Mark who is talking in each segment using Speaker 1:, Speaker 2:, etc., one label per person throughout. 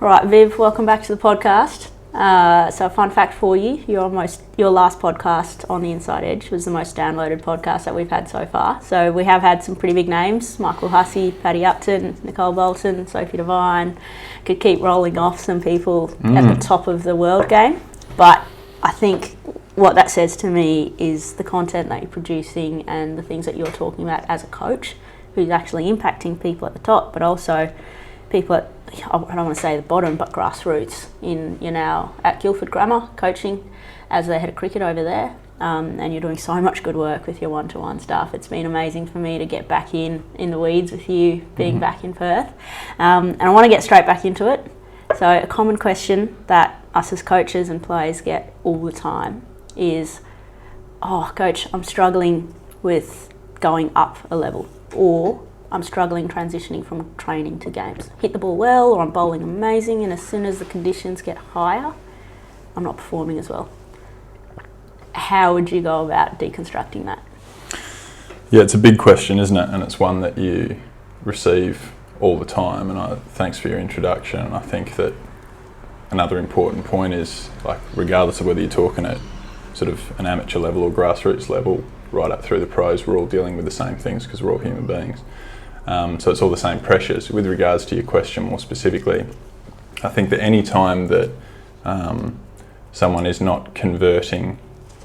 Speaker 1: Right, Viv, welcome back to the podcast. So a fun fact for you, your last podcast on the Inside Edge was the most downloaded podcast that we've had so far. So we have had some pretty big names, Michael Hussey, Paddy Upton, Nicole Bolton, Sophie Devine. Could keep rolling off some people at the top of the world game. But I think what that says to me is the content that you're producing and the things that you're talking about as a coach who's actually impacting people at the top, but also people at, I don't want to say the bottom, but grassroots. You're now at Guildford Grammar coaching as the head of cricket over there, and you're doing so much good work with your one-to-one staff. It's been amazing for me to get back in the weeds with you being back in Perth, and I want to get straight back into it. So a common question that us as coaches and players get all the time is, oh coach, I'm struggling with going up a level, or I'm struggling transitioning from training to games. Hit the ball well, or I'm bowling amazing, and as soon as the conditions get higher, I'm not performing as well. How would you go about deconstructing that?
Speaker 2: Yeah, it's a big question, isn't it? And it's one that you receive all the time. And thanks for your introduction. And I think that another important point is, like, regardless of whether you're talking at sort of an amateur level or grassroots level, right up through the pros, we're all dealing with the same things because we're all human beings. So it's all the same pressures. With regards to your question more specifically, I think that any time that someone is not converting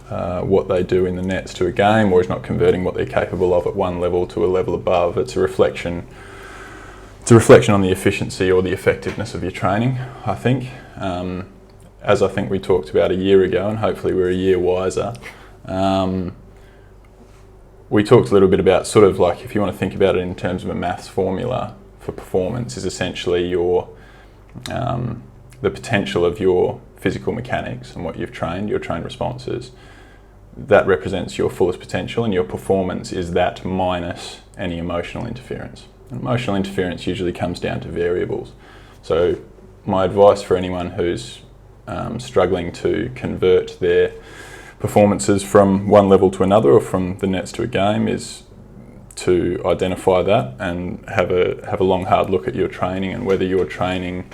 Speaker 2: what they do in the nets to a game, or is not converting what they're capable of at one level to a level above, it's a reflection on the efficiency or the effectiveness of your training, I think. As I think we talked about a year ago, and hopefully we're a year wiser, we talked a little bit about sort of like, if you want to think about it in terms of a maths formula for performance, is essentially your the potential of your physical mechanics and what you've trained, your trained responses. That represents your fullest potential, and your performance is that minus any emotional interference. And emotional interference usually comes down to variables. So my advice for anyone who's struggling to convert their performances from one level to another, or from the nets to a game, is to identify that and have a long hard look at your training and whether your training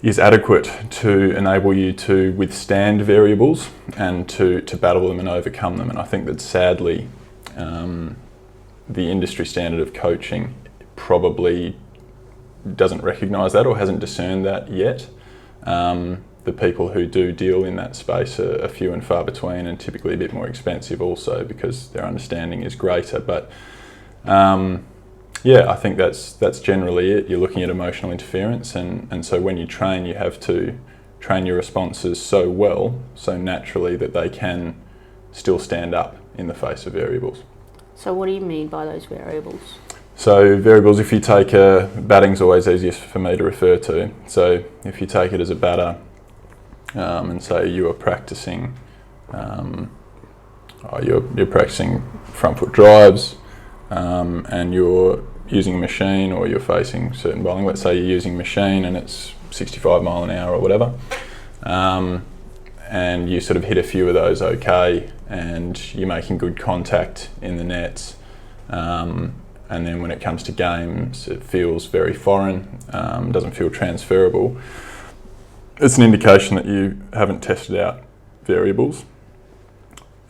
Speaker 2: is adequate to enable you to withstand variables and to battle them and overcome them. And I think that sadly the industry standard of coaching probably doesn't recognise that, or hasn't discerned that yet. The people who do deal in that space are few and far between, and typically a bit more expensive also, because their understanding is greater. But I think that's generally it. You're looking at emotional interference, and so when you train, you have to train your responses so well, so naturally, that they can still stand up in the face of variables.
Speaker 1: So what do you mean by those variables?
Speaker 2: So variables, if you take batting's always easiest for me to refer to. So if you take it as a batter, and say you are practicing, you're practicing front foot drives, and you're using a machine, or you're facing certain bowling. Let's say you're using a machine and it's 65 mile an hour or whatever, and you sort of hit a few of those okay, and you're making good contact in the nets, and then when it comes to games, it feels very foreign, doesn't feel transferable. It's an indication that you haven't tested out variables.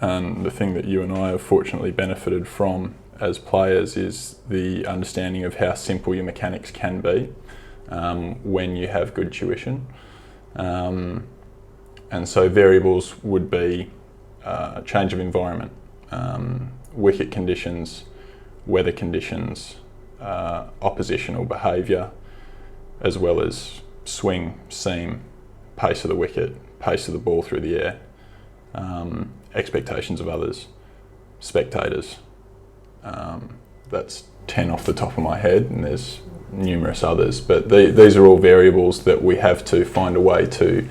Speaker 2: And the thing that you and I have fortunately benefited from as players is the understanding of how simple your mechanics can be when you have good tuition. And so variables would be change of environment, wicket conditions, weather conditions, oppositional behaviour, as well as swing, seam, pace of the wicket, pace of the ball through the air, expectations of others, spectators. That's 10 off the top of my head, and there's numerous others, but these are all variables that we have to find a way to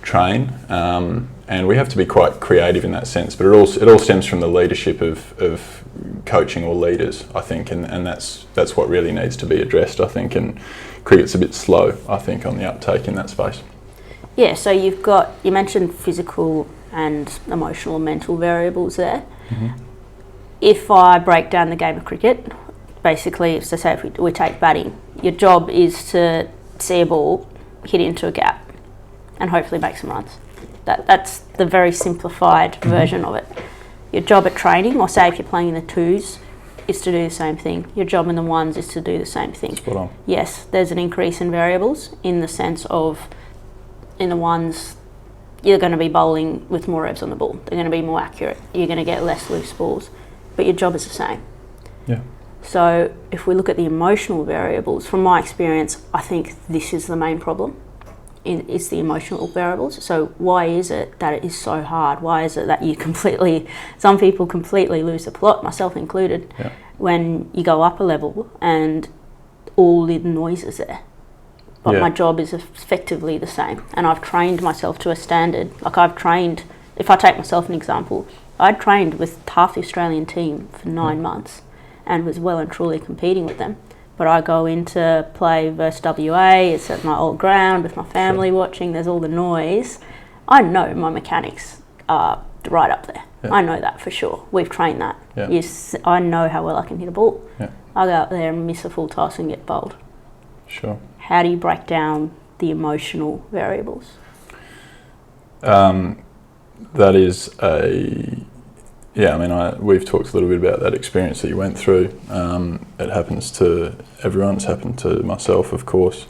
Speaker 2: train, and we have to be quite creative in that sense, but it all stems from the leadership of coaching or leaders, I think, and that's what really needs to be addressed, I think, and cricket's a bit slow, I think, on the uptake in that space.
Speaker 1: Yeah, so you mentioned physical and emotional and mental variables there. Mm-hmm. If I break down the game of cricket, basically, so say if we take batting, your job is to see a ball, hit into a gap and hopefully make some runs. That's the very simplified version of it. Your job at training, or say if you're playing in the twos, is to do the same thing. Your job in the ones is to do the same thing.
Speaker 2: Spot on.
Speaker 1: Yes, there's an increase in variables in the sense of in the ones, you're going to be bowling with more revs on the ball. They're going to be more accurate. You're going to get less loose balls, but your job is the same.
Speaker 2: Yeah.
Speaker 1: So if we look at the emotional variables, from my experience, I think this is the main problem. It's the emotional variables. So why is it that it is so hard? Why is it that some people completely lose the plot, myself included, when you go up a level and all the noise is there? But my job is effectively the same. And I've trained myself to a standard. Like if I take myself an example, I'd trained with half the Australian team for 9 months and was well and truly competing with them. But I go in to play versus WA, it's at my old ground with my family watching, there's all the noise. I know my mechanics are right up there. Yeah. I know that for sure. We've trained that. Yeah. I know how well I can hit a ball. Yeah. I go out there and miss a full toss and get bowled.
Speaker 2: Sure.
Speaker 1: How do you break down the emotional variables?
Speaker 2: That is we've talked a little bit about that experience that you went through. It happens to everyone. It's happened to myself, of course.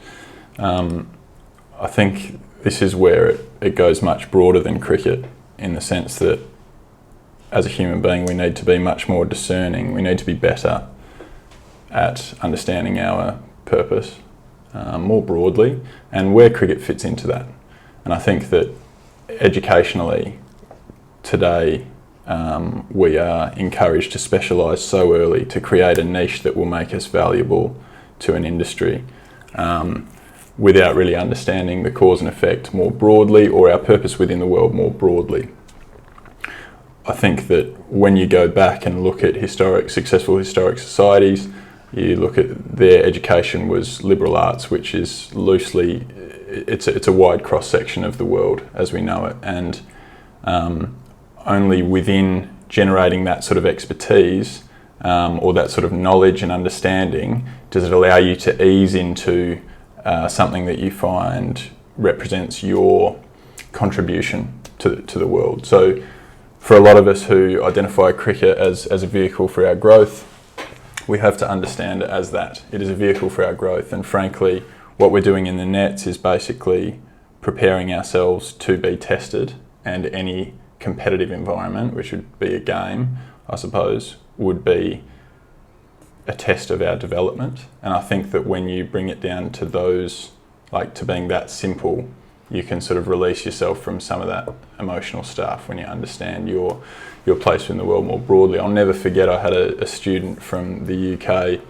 Speaker 2: I think this is where it goes much broader than cricket, in the sense that as a human being, we need to be much more discerning. We need to be better at understanding our purpose more broadly, and where cricket fits into that. And I think that educationally today, we are encouraged to specialise so early, to create a niche that will make us valuable to an industry, without really understanding the cause and effect more broadly, or our purpose within the world more broadly. I think that when you go back and look at successful historic societies, you look at their education was liberal arts, which is loosely, it's a wide cross-section of the world as we know it, and only within generating that sort of expertise or that sort of knowledge and understanding does it allow you to ease into something that you find represents your contribution to the world. So for a lot of us who identify cricket as a vehicle for our growth, we have to understand it as that. It is a vehicle for our growth, and frankly, what we're doing in the nets is basically preparing ourselves to be tested, and any competitive environment, which would be a game, I suppose, would be a test of our development. And I think that when you bring it down to those, like to being that simple, you can sort of release yourself from some of that emotional stuff when you understand your place in the world more broadly. I'll never forget, I had a student from the UK,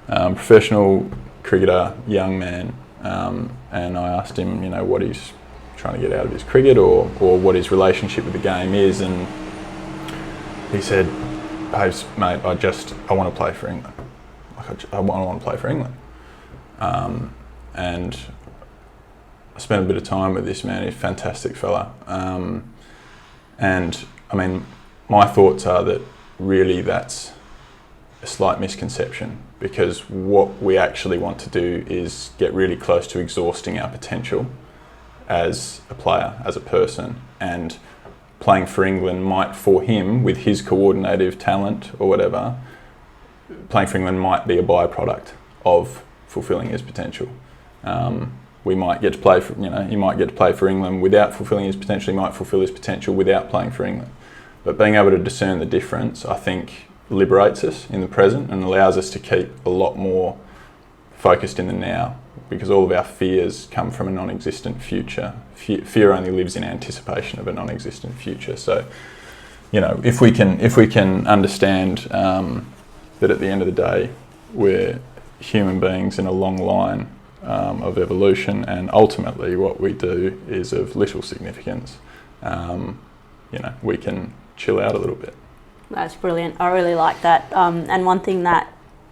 Speaker 2: professional cricketer, young man, and I asked him, what he's trying to get out of his cricket, or what his relationship with the game is, and he said, "Hey, mate, I want to play for England. I want to play for England." And I spent a bit of time with this man. He's a fantastic fella, and I mean, my thoughts are that really that's a slight misconception, because what we actually want to do is get really close to exhausting our potential as a player, as a person, and playing for England might, for him, with his coordinative talent or whatever, playing for England might be a byproduct of fulfilling his potential. We might get to play for, he might get to play for England without fulfilling his potential. He might fulfill his potential without playing for England. But being able to discern the difference, I think, liberates us in the present and allows us to keep a lot more focused in the now, because all of our fears come from a non-existent future. Fear only lives in anticipation of a non-existent future. So, if we can understand that at the end of the day, we're human beings in a long line of evolution, and ultimately what we do is of little significance, we can chill out a little bit.
Speaker 1: That's brilliant. I really like that. And one thing that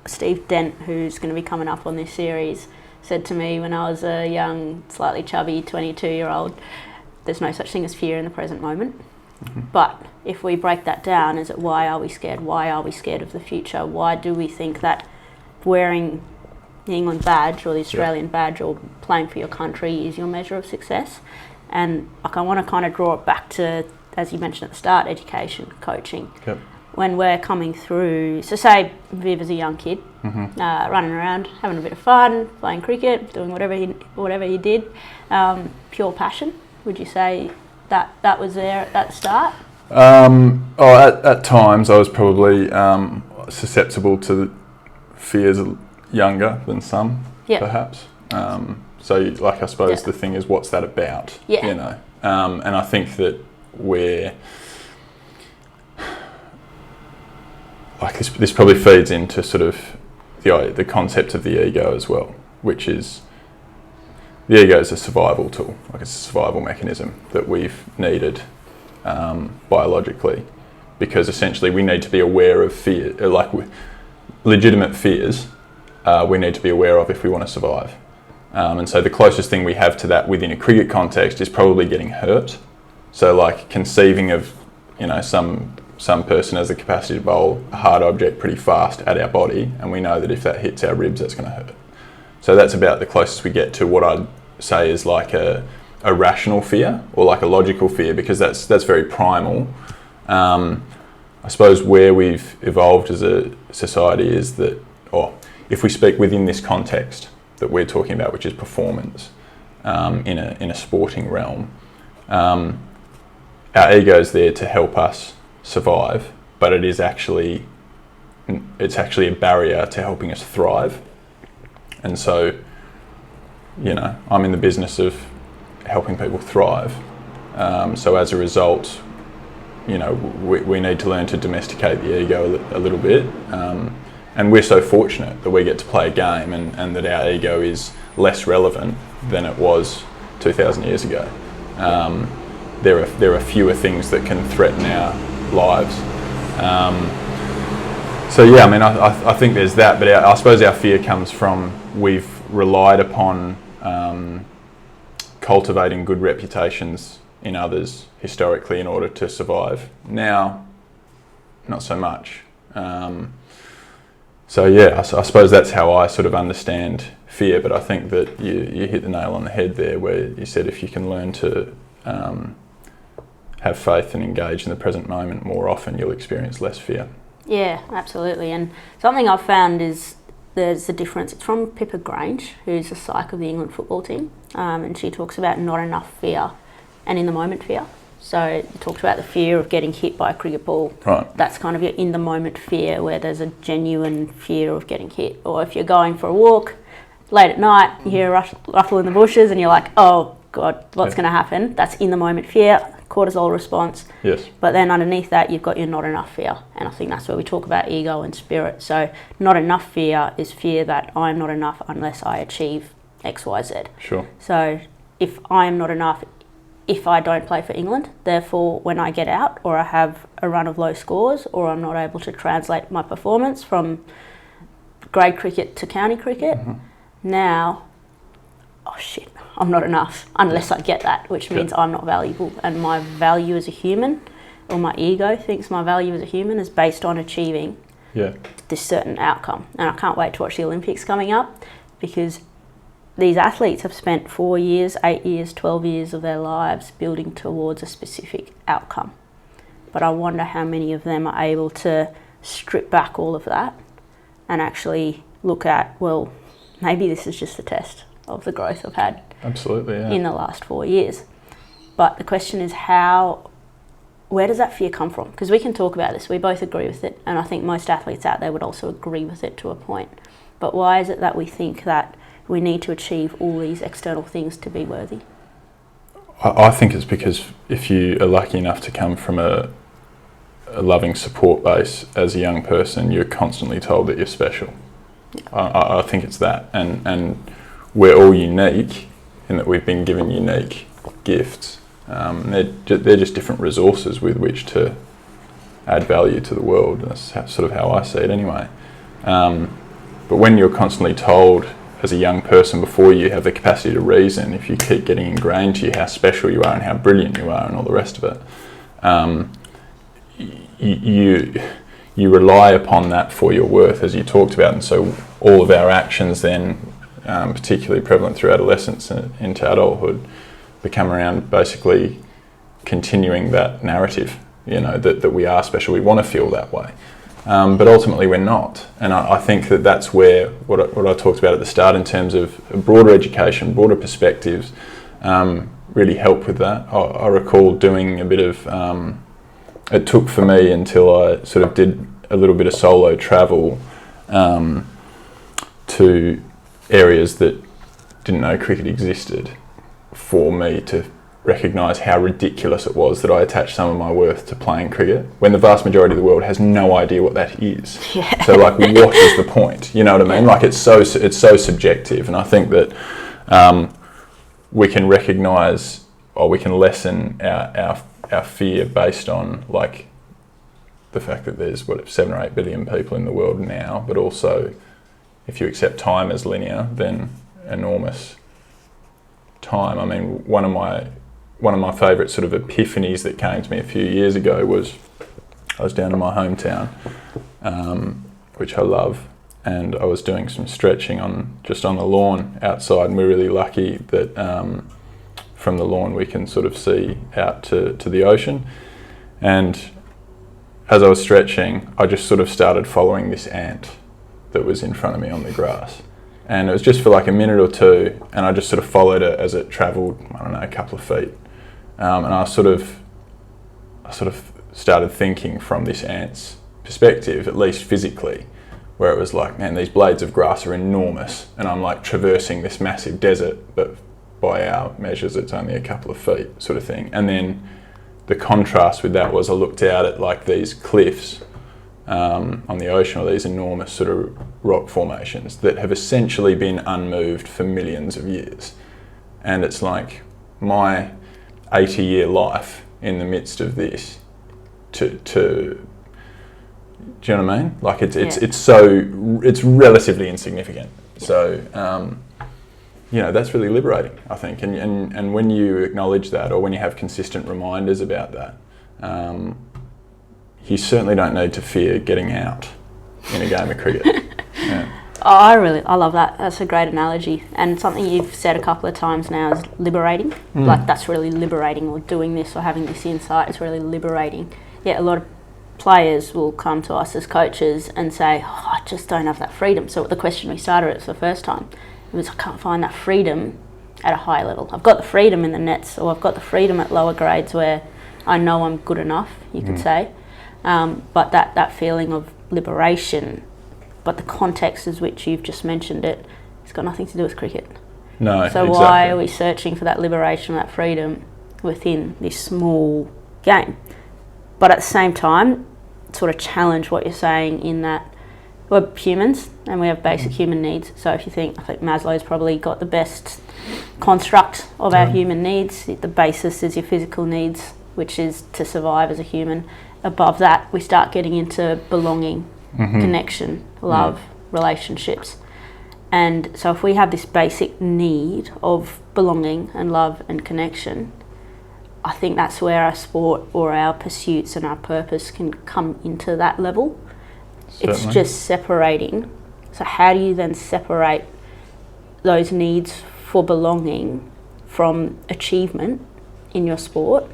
Speaker 1: Steve Dent, who's going to be coming up on this series, said to me when I was a young, slightly chubby 22-year-old, there's no such thing as fear in the present moment. Mm-hmm. But if we break that down, is it why are we scared? Why are we scared of the future? Why do we think that wearing, the England badge or the Australian badge or playing for your country is your measure of success. And like I want to kind of draw it back to, as you mentioned at the start, education, coaching.
Speaker 2: Yep.
Speaker 1: When we're coming through, so say Viv is a young kid, running around, having a bit of fun, playing cricket, doing whatever he did, pure passion. Would you say that was there at the start?
Speaker 2: At times I was probably susceptible to fears younger than some, perhaps. So, like, I suppose the thing is, what's that about?
Speaker 1: Yeah.
Speaker 2: You know, and I think that we're like this probably feeds into sort of the concept of the ego as well, which is the ego is a survival tool, like it's a survival mechanism that we've needed biologically, because essentially we need to be aware of fear, like legitimate fears. We need to be aware of if we want to survive. And so the closest thing we have to that within a cricket context is probably getting hurt. So like conceiving of, you know, some person has the capacity to bowl a hard object pretty fast at our body, and we know that if that hits our ribs, that's going to hurt. So that's about the closest we get to what I'd say is like a rational fear or like a logical fear, because that's very primal. I suppose where we've evolved as a society is that, or if we speak within this context that we're talking about, which is performance in a sporting realm, our ego's there to help us survive, but it's actually a barrier to helping us thrive. And so, you know, I'm in the business of helping people thrive. So as a result, you know, we need to learn to domesticate the ego a little bit. And we're so fortunate that we get to play a game and that our ego is less relevant than it was 2,000 years ago. There are fewer things that can threaten our lives. So yeah, I mean, I think there's that, but I suppose our fear comes from we've relied upon cultivating good reputations in others historically in order to survive. Now, not so much. So yeah, I suppose that's how I sort of understand fear, but I think that you hit the nail on the head there where you said if you can learn to have faith and engage in the present moment more often, you'll experience less fear.
Speaker 1: Yeah, absolutely. And something I've found is there's a difference. It's from Pippa Grange, who's a psych of the England football team, and she talks about not enough fear and in the moment fear. So you talked about the fear of getting hit by a cricket ball.
Speaker 2: Right.
Speaker 1: That's kind of your in the moment fear, where there's a genuine fear of getting hit. Or if you're going for a walk late at night, you hear a ruffle in the bushes and you're like, oh God, what's going to happen? That's in the moment fear, cortisol response.
Speaker 2: Yes.
Speaker 1: But then underneath that, you've got your not enough fear. And I think that's where we talk about ego and spirit. So not enough fear is fear that I'm not enough unless I achieve X, Y, Z.
Speaker 2: Sure.
Speaker 1: So if I am not enough, if I don't play for England, therefore when I get out or I have a run of low scores or I'm not able to translate my performance from grade cricket to county cricket, now, oh shit, I'm not enough unless I get that, which means I'm not valuable, and my value as a human, or my ego thinks my value as a human is based on achieving this certain outcome. And I can't wait to watch the Olympics coming up, because these athletes have spent 4 years, 8 years, 12 years of their lives building towards a specific outcome. But I wonder how many of them are able to strip back all of that and actually look at, well, maybe this is just a test of the growth I've had in the last 4 years. But the question is where does that fear come from? Because we can talk about this, we both agree with it, and I think most athletes out there would also agree with it to a point. But why is it that we think that we need to achieve all these external things to be worthy?
Speaker 2: I think it's because if you are lucky enough to come from a loving support base as a young person, you're constantly told that you're special. I think it's that, and we're all unique in that we've been given unique gifts. They're just different resources with which to add value to the world. That's sort of how I see it anyway. But when you're constantly told as a young person before you have the capacity to reason, if you keep getting ingrained to you how special you are and how brilliant you are and all the rest of it, you you rely upon that for your worth, as you talked about, and so all of our actions then, particularly prevalent through adolescence and into adulthood, become around basically continuing that narrative, that we are special, we want to feel that way. But ultimately we're not. And I think that's where what I talked about at the start in terms of broader education, broader perspectives, really help with that. I recall doing a bit of, it took for me until I sort of did a little bit of solo travel to areas that didn't know cricket existed, for me to recognise how ridiculous it was that I attached some of my worth to playing cricket when the vast majority of the world has no idea what that is.
Speaker 1: Yeah.
Speaker 2: So like, what is the point? You know what I mean? Like, it's so subjective, and I think that we can recognise, or we can lessen our fear based on like the fact that there's 7 or 8 billion people in the world now, but also if you accept time as linear, then enormous time. I mean, one of my favourite sort of epiphanies that came to me a few years ago was I was down in my hometown, which I love, and I was doing some stretching just on the lawn outside, and we're really lucky that from the lawn we can sort of see out to the ocean. And as I was stretching, I just sort of started following this ant that was in front of me on the grass. And it was just for like a minute or two, and I just sort of followed it as it travelled, I don't know, a couple of feet. And I sort of started thinking from this ant's perspective, at least physically, where it was like, man, these blades of grass are enormous, and I'm like traversing this massive desert, but by our measures it's only a couple of feet, sort of thing. And then the contrast with that was I looked out at like these cliffs on the ocean, or these enormous sort of rock formations that have essentially been unmoved for millions of years. And it's like my 80-year life in the midst of this to do you know what I mean? Like it's relatively insignificant. So that's really liberating, I think. And when you acknowledge that, or when you have consistent reminders about that, you certainly don't need to fear getting out in a game of cricket. Yeah.
Speaker 1: I love that. That's a great analogy, and something you've said a couple of times now is liberating. Like, that's really liberating, or doing this or having this insight is really liberating. Yeah, a lot of players will come to us as coaches and say, I just don't have that freedom. So the question we started with for the first time, it was, I can't find that freedom at a high level. I've got the freedom in the nets, or I've got the freedom at lower grades where I know I'm good enough, you could say. But that feeling of liberation, but the context as which you've just mentioned it, it's got nothing to do with cricket.
Speaker 2: No,
Speaker 1: so
Speaker 2: exactly.
Speaker 1: Why are we searching for that liberation, that freedom within this small game? But at the same time, sort of challenge what you're saying in that we're humans and we have basic human needs. So if you think, I think Maslow's probably got the best construct of our human needs. The basis is your physical needs, which is to survive as a human. Above that, we start getting into belonging, connection, love, relationships. And so if we have this basic need of belonging and love and connection, I think that's where our sport or our pursuits and our purpose can come into that level. Certainly. It's just separating. So how do you then separate those needs for belonging from achievement in your sport?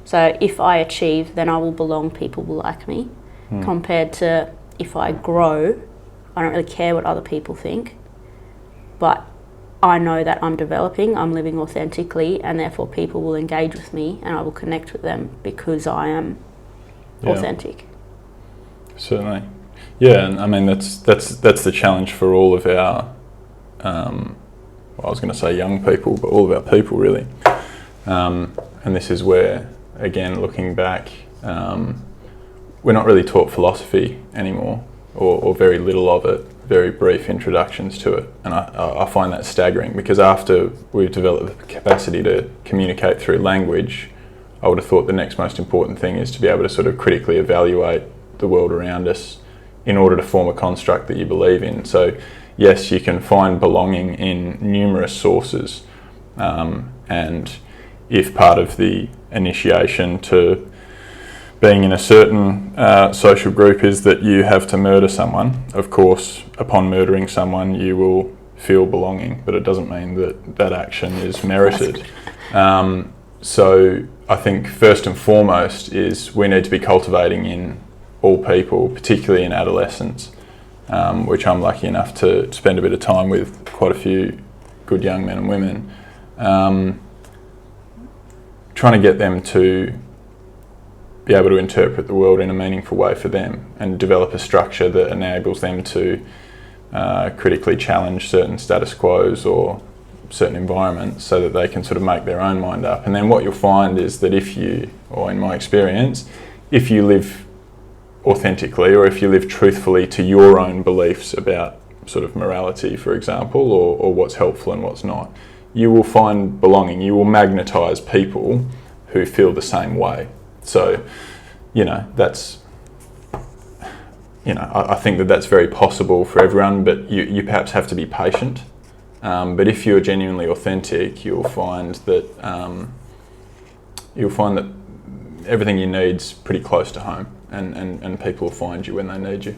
Speaker 1: So if I achieve, then I will belong, people will like me, compared to if I grow, I don't really care what other people think, but I know that I'm developing, I'm living authentically, and therefore people will engage with me and I will connect with them because I am authentic.
Speaker 2: Certainly. Yeah, and I mean that's the challenge for all of our I was going to say young people, but all of our people really. And this is where, again, looking back, we're not really taught philosophy anymore, or very little of it, very brief introductions to it. And I find that staggering, because after we've developed the capacity to communicate through language, I would have thought the next most important thing is to be able to sort of critically evaluate the world around us in order to form a construct that you believe in. So yes, you can find belonging in numerous sources, and if part of the initiation to being in a certain social group is that you have to murder someone. Of course, upon murdering someone, you will feel belonging, but it doesn't mean that that action is merited. So I think first and foremost is we need to be cultivating in all people, particularly in adolescence, which I'm lucky enough to spend a bit of time with quite a few good young men and women, trying to get them to be able to interpret the world in a meaningful way for them and develop a structure that enables them to critically challenge certain status quos or certain environments so that they can sort of make their own mind up. And then what you'll find is that if you, or in my experience, if you live authentically or if you live truthfully to your own beliefs about sort of morality, for example, or what's helpful and what's not, you will find belonging. You will magnetise people who feel the same way. So, that's, I think that that's very possible for everyone, but you perhaps have to be patient. But if you're genuinely authentic, you'll find that everything you need's pretty close to home, and people will find you when they need you.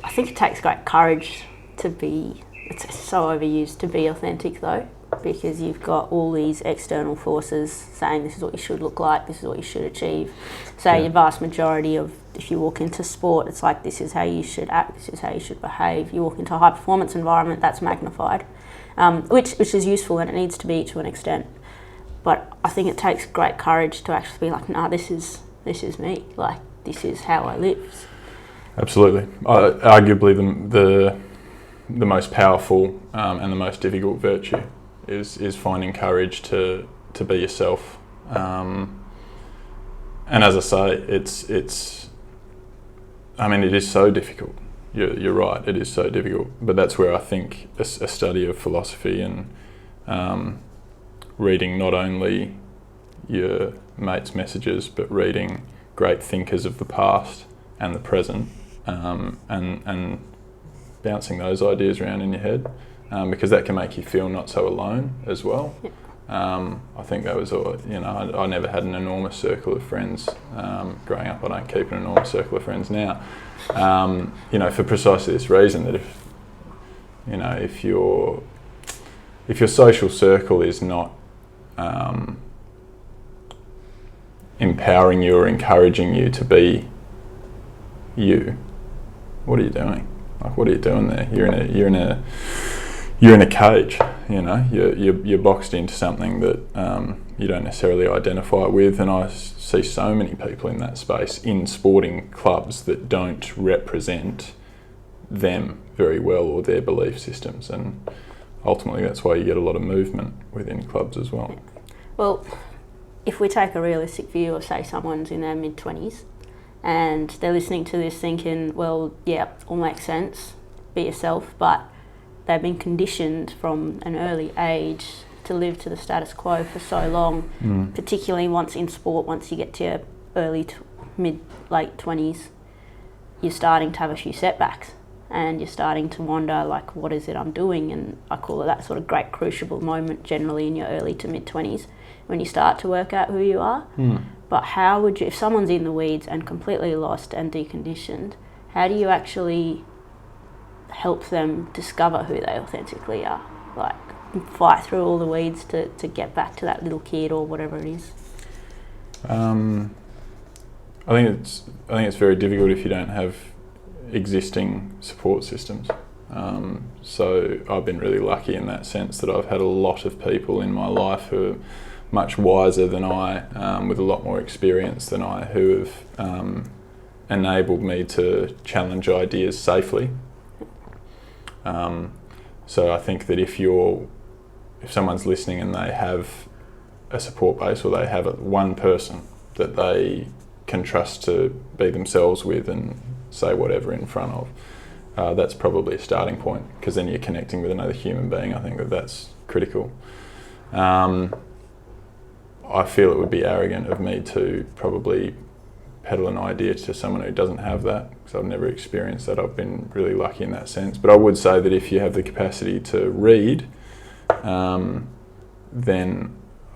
Speaker 1: I think it takes great courage to be, it's so overused, to be authentic though, because you've got all these external forces saying this is what you should look like, this is what you should achieve. So your vast majority of, if you walk into sport, it's like this is how you should act, this is how you should behave. You walk into a high performance environment, that's magnified, which is useful and it needs to be to an extent. But I think it takes great courage to actually be like, nah, this is me, like this is how I live.
Speaker 2: Absolutely. Arguably the most powerful and the most difficult virtue is finding courage to be yourself. And as I say, it is so difficult. You're right, it is so difficult. But that's where I think a study of philosophy and reading not only your mates' messages, but reading great thinkers of the past and the present, and bouncing those ideas around in your head, because that can make you feel not so alone as well.
Speaker 1: Yep.
Speaker 2: I think that was all, I never had an enormous circle of friends growing up. I don't keep an enormous circle of friends now, for precisely this reason, that if your social circle is not empowering you or encouraging you to be you, what are you doing? Like, what are you doing there? You're in a cage. You're boxed into something that you don't necessarily identify with. And I see so many people in that space in sporting clubs that don't represent them very well or their belief systems. And ultimately, that's why you get a lot of movement within clubs as well.
Speaker 1: Well, if we take a realistic view of, say, someone's in their mid-20s and they're listening to this thinking, well, yeah, all makes sense, be yourself, but they've been conditioned from an early age to live to the status quo for so long, particularly once in sport, once you get to your early to mid-late 20s, you're starting to have a few setbacks and you're starting to wonder, like, what is it I'm doing? And I call it that sort of great crucible moment generally in your early to mid-20s when you start to work out who you are. But how would you, if someone's in the weeds and completely lost and deconditioned, how do you actually help them discover who they authentically are? Like, fight through all the weeds to get back to that little kid or whatever it is.
Speaker 2: I think it's very difficult if you don't have existing support systems. So I've been really lucky in that sense that I've had a lot of people in my life who are much wiser than I, with a lot more experience than I, who have enabled me to challenge ideas safely. So I think that if someone's listening and they have a support base or they have one person that they can trust to be themselves with and say whatever in front of, that's probably a starting point, because then you're connecting with another human being. I think that's critical. I feel it would be arrogant of me to probably peddle an idea to someone who doesn't have that, because I've never experienced that. I've been really lucky in that sense. But I would say that if you have the capacity to read, then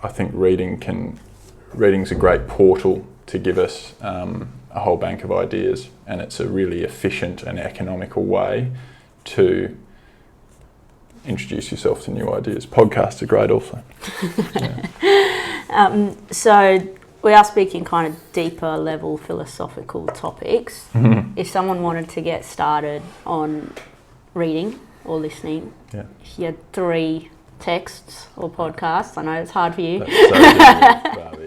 Speaker 2: I think reading's a great portal to give us a whole bank of ideas, and it's a really efficient and economical way to introduce yourself to new ideas. Podcasts are great also.
Speaker 1: So we are speaking kind of deeper level philosophical topics. If someone wanted to get started on reading or listening, if you had 3 texts or podcasts, I know it's hard for you.
Speaker 2: That's so difficult,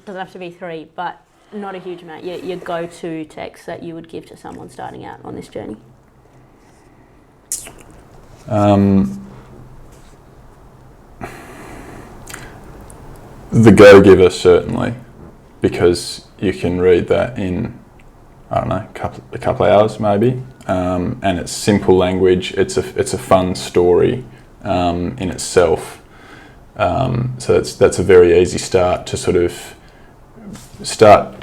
Speaker 1: Doesn't have to be 3, but not a huge amount. Your go-to text that you would give to someone starting out on this journey.
Speaker 2: The Go-Giver, certainly, because you can read that in, I don't know, a couple of hours maybe, and it's simple language. It's a fun story in itself, so that's a very easy start to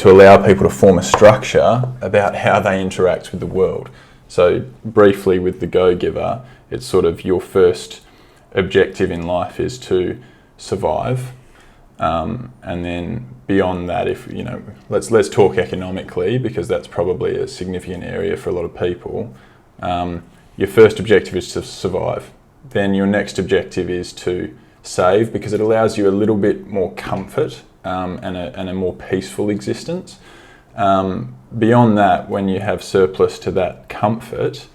Speaker 2: allow people to form a structure about how they interact with the world. So briefly with the Go-Giver, it's sort of your first objective in life is to survive. And then beyond that, if let's talk economically, because that's probably a significant area for a lot of people. Your first objective is to survive. Then your next objective is to save, because it allows you a little bit more comfort and a more peaceful existence. Beyond that, when you have surplus to that comfort,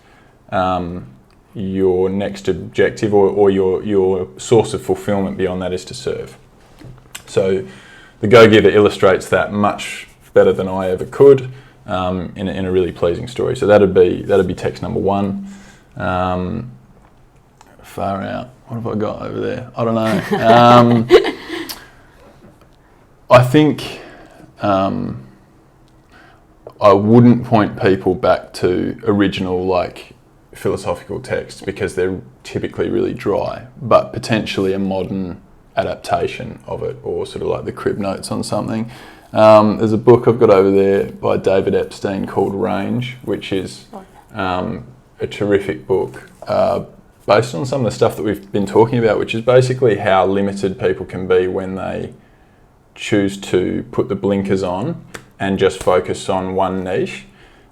Speaker 2: your next objective or your source of fulfillment beyond that is to serve. So the Go-Giver illustrates that much better than I ever could in a really pleasing story. So that'd be text number 1. Far out. What have I got over there? I don't know. I think I wouldn't point people back to original philosophical texts, because they're typically really dry, but potentially a modern adaptation of it, or sort of like the crib notes on something. There's a book I've got over there by David Epstein called Range, which is a terrific book based on some of the stuff that we've been talking about, which is basically how limited people can be when they choose to put the blinkers on and just focus on one niche.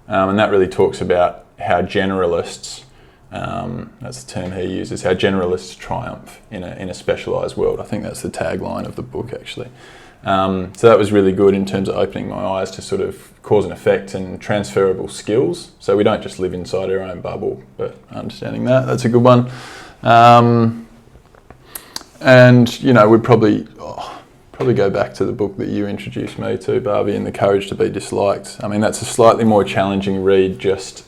Speaker 2: And that really talks about how generalists, that's the term he uses, how generalists triumph in a specialised world. I think that's the tagline of the book, actually. So that was really good in terms of opening my eyes to sort of cause and effect and transferable skills. So we don't just live inside our own bubble, but understanding that's a good one. And, we'd probably go back to the book that you introduced me to, Barbie, and The Courage to Be Disliked. I mean, that's a slightly more challenging read just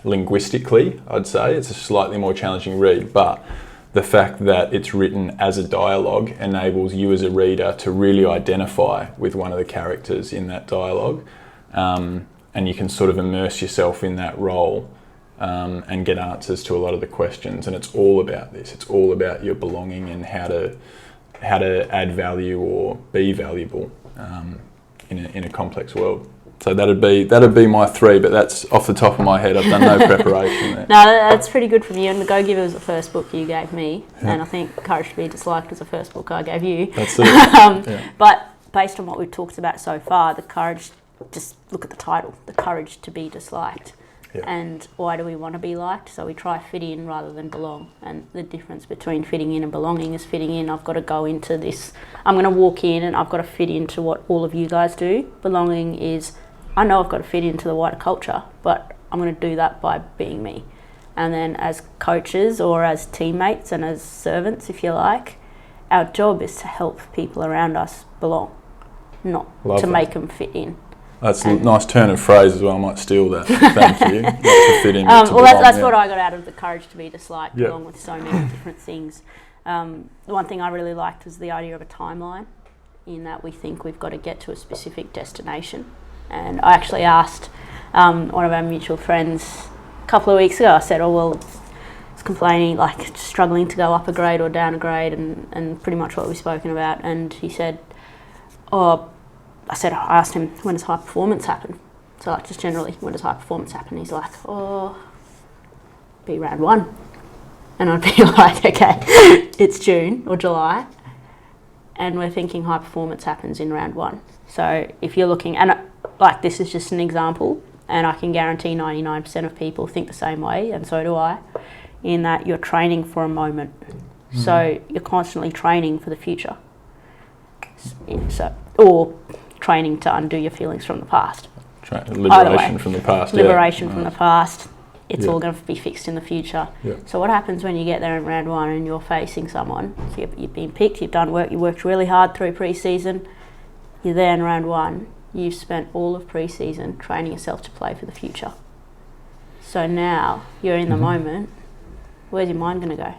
Speaker 2: linguistically, I'd say. It's a slightly more challenging read, but the fact that it's written as a dialogue enables you as a reader to really identify with one of the characters in that dialogue, and you can sort of immerse yourself in that role and get answers to a lot of the questions. And it's all about this. It's all about your belonging and how to add value or be valuable in a complex world. So that'd be my 3, but that's off the top of my head. I've done no preparation there. No,
Speaker 1: that's pretty good from you. And The Go-Giver was the first book you gave me, and I think Courage to Be Disliked was the first book I gave you.
Speaker 2: That's it.
Speaker 1: But based on what we've talked about so far, the courage, just look at the title, The Courage to Be Disliked. Yeah. And why do we want to be liked? So we try fit in rather than belong. And the difference between fitting in and belonging is fitting in. I've got to go into this. I'm going to walk in and I've got to fit into what all of you guys do. Belonging is, I know I've got to fit into the wider culture, but I'm going to do that by being me. And then as coaches or as teammates and as servants, if you like, our job is to help people around us belong, not to make them fit in.
Speaker 2: That's a nice turn of phrase as well. I might steal that. Thank you. Not to fit in, but to
Speaker 1: well,
Speaker 2: belong,
Speaker 1: that's what I got out of The Courage to Be Disliked,
Speaker 2: yep.
Speaker 1: along with so many different things. The one thing I really liked was the idea of a timeline, in that we think we've got to get to a specific destination. And I actually asked one of our mutual friends a couple of weeks ago, I said, it's complaining, struggling to go up a grade or down a grade, and pretty much what we've spoken about. And he said, I asked him, when does high performance happen? So just generally, when does high performance happen? He's like, be round 1. And I'd be like, okay, it's June or July. and we're thinking high performance happens in round 1. So if you're looking, and like this is just an example, and I can guarantee 99% of people think the same way, and so do I, in that you're training for a moment. So you're constantly training for the future. Or training to undo your feelings from the past.
Speaker 2: Liberation from the past.
Speaker 1: Liberation from the past. It's all going to be fixed in the future.
Speaker 2: Yeah.
Speaker 1: So what happens when you get there in round 1 and you're facing someone? So you've been picked, you've done work, you worked really hard through pre-season. You're there in round 1. You've spent all of pre-season training yourself to play for the future. So now you're in the moment. Where's your mind going to go?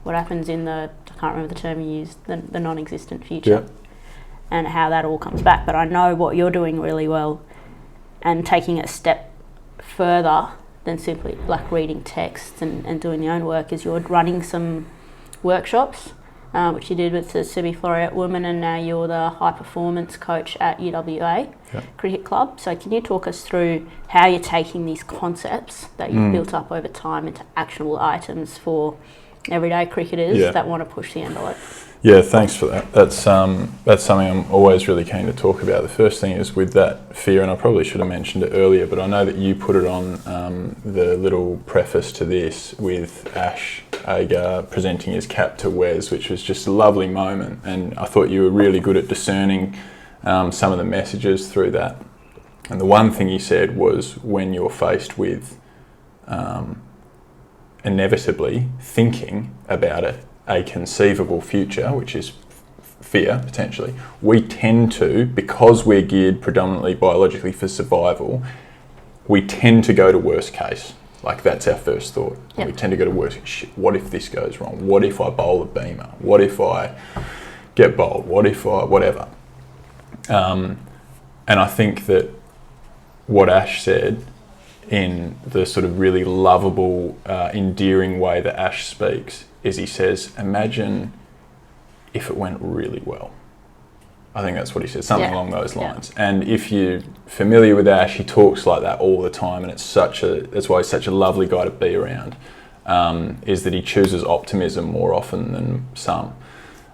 Speaker 1: What happens in I can't remember the term you used, the non-existent future, and how that all comes back. But I know what you're doing really well, and taking it a step further than simply like reading texts and doing your own work is you're running some workshops, which you did with the semi-floreate woman, and now you're the high performance coach at UWA Cricket Club. So can you talk us through how you're taking these concepts that you've built up over time into actionable items for everyday cricketers that want to push the envelope?
Speaker 2: Yeah, thanks for that. That's something I'm always really keen to talk about. The first thing is with that fear, and I probably should have mentioned it earlier, but I know that you put it on the little preface to this with Ash Agar presenting his cap to Wes, which was just a lovely moment, and I thought you were really good at discerning some of the messages through that. And the one thing he said was, when you're faced with inevitably thinking about a conceivable future, which is fear, potentially, we tend to, because we're geared predominantly biologically for survival, we tend to go to worst case. Like, that's our first thought. Yep. We tend to go to worst case. Shit, what if this goes wrong? What if I bowl a beamer? What if I get bowled? What if I, whatever. And I think that what Ash said, in the sort of really lovable, endearing way that Ash speaks, is he says, imagine if it went really well. I think that's what he says, something along those lines. And if you're familiar with Ash, he talks like that all the time, and that's why he's such a lovely guy to be around, is that he chooses optimism more often than some.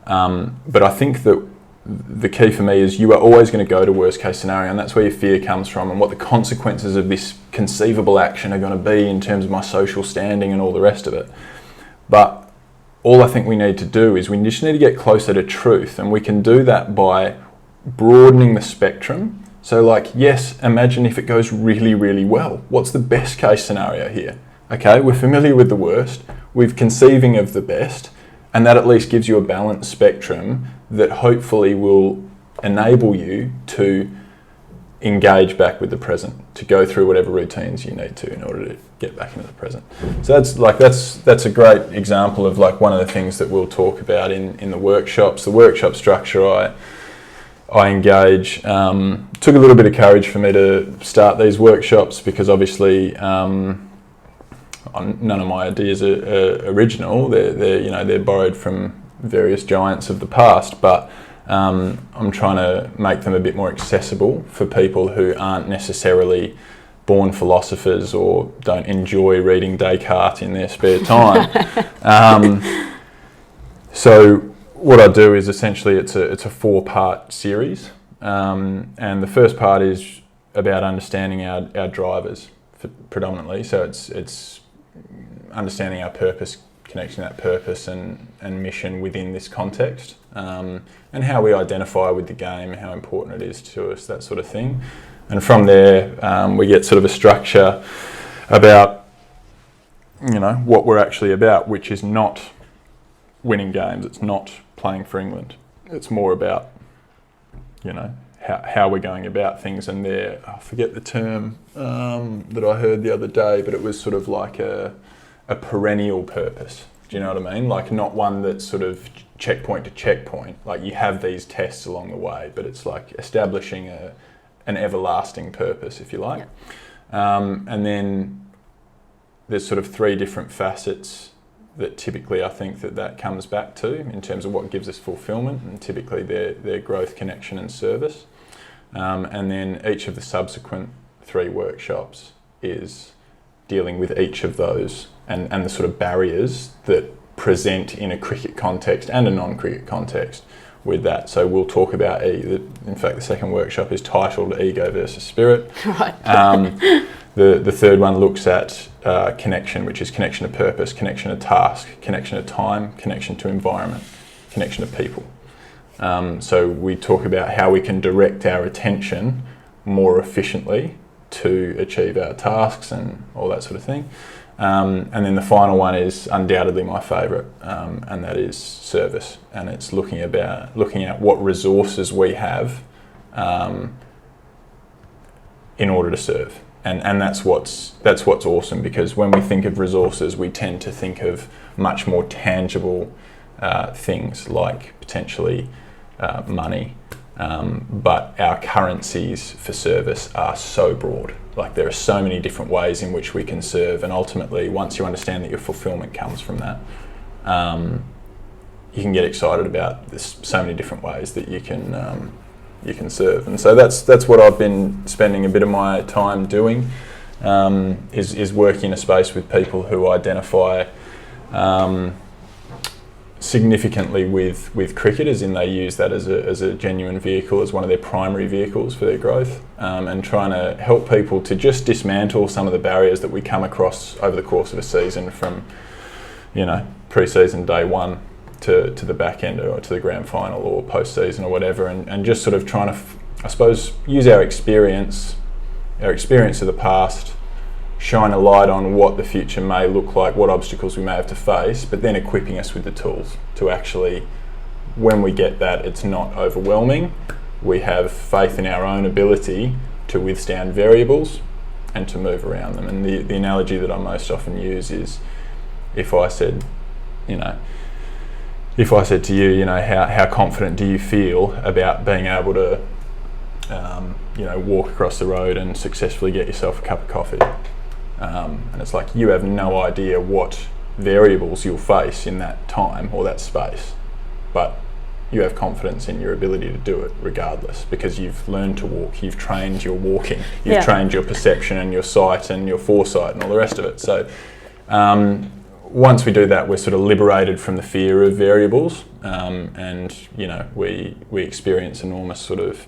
Speaker 2: But I think that the key for me is you are always going to go to worst case scenario, and that's where your fear comes from, and what the consequences of this conceivable action are going to be in terms of my social standing and all the rest of it. But all I think we need to do is we just need to get closer to truth, and we can do that by broadening the spectrum. So like, yes, imagine if it goes really, really well. What's the best case scenario here? Okay, we're familiar with the worst, we're conceiving of the best, and that at least gives you a balanced spectrum that hopefully will enable you to engage back with the present, to go through whatever routines you need to in order to get back into the present. So that's a great example of like one of the things that we'll talk about in the workshops. The workshop structure I engage took a little bit of courage for me to start these workshops, because obviously none of my ideas are original. They're borrowed from various giants of the past, but I'm trying to make them a bit more accessible for people who aren't necessarily born philosophers or don't enjoy reading Descartes in their spare time. So what I do is essentially it's a 4-part series, and the first part is about understanding our drivers predominantly. So it's understanding our purpose, connecting that purpose and mission within this context, and how we identify with the game, how important it is to us, that sort of thing. And from there, we get sort of a structure about, what we're actually about, which is not winning games. It's not playing for England. It's more about, how we're going about things. And I forget the term that I heard the other day, but it was sort of like a perennial purpose. Do you know what I mean? Like, not one that's sort of checkpoint to checkpoint. Like, you have these tests along the way, but it's like establishing an everlasting purpose, if you like. Yeah. And then there's sort of 3 different facets that typically I think that comes back to in terms of what gives us fulfillment, and typically their growth, connection and service. And then each of the subsequent 3 workshops is dealing with each of those and the sort of barriers that present in a cricket context and a non-cricket context with that. So we'll talk about in fact, the second workshop is titled Ego versus Spirit.
Speaker 1: Right.
Speaker 2: The third one looks at connection, which is connection to purpose, connection to task, connection to time, connection to environment, connection to people. So we talk about how we can direct our attention more efficiently to achieve our tasks and all that sort of thing. And then the final one is undoubtedly my favourite, and that is service. And it's looking at what resources we have in order to serve. And that's what's awesome, because when we think of resources, we tend to think of much more tangible things like potentially money. But our currencies for service are so broad. Like, there are so many different ways in which we can serve, and ultimately, once you understand that your fulfillment comes from that, you can get excited about this, so many different ways that you can serve. And so that's what I've been spending a bit of my time doing, is working in a space with people who identify significantly with cricket, as in they use that as a genuine vehicle, as one of their primary vehicles for their growth, and trying to help people to just dismantle some of the barriers that we come across over the course of a season, from pre-season day one to the back end, or to the grand final or post-season or whatever, and just sort of trying to, I suppose, use our experience of the past, shine a light on what the future may look like, what obstacles we may have to face, but then equipping us with the tools to actually, when we get that, it's not overwhelming. We have faith in our own ability to withstand variables and to move around them. And the analogy that I most often use is, if I said to you, how confident do you feel about being able to, walk across the road and successfully get yourself a cup of coffee? And it's like, you have no idea what variables you'll face in that time or that space, but you have confidence in your ability to do it regardless, because you've learned to walk, you've trained your walking, you've trained your perception and your sight and your foresight and all the rest of it. So once we do that, we're sort of liberated from the fear of variables, and we experience enormous sort of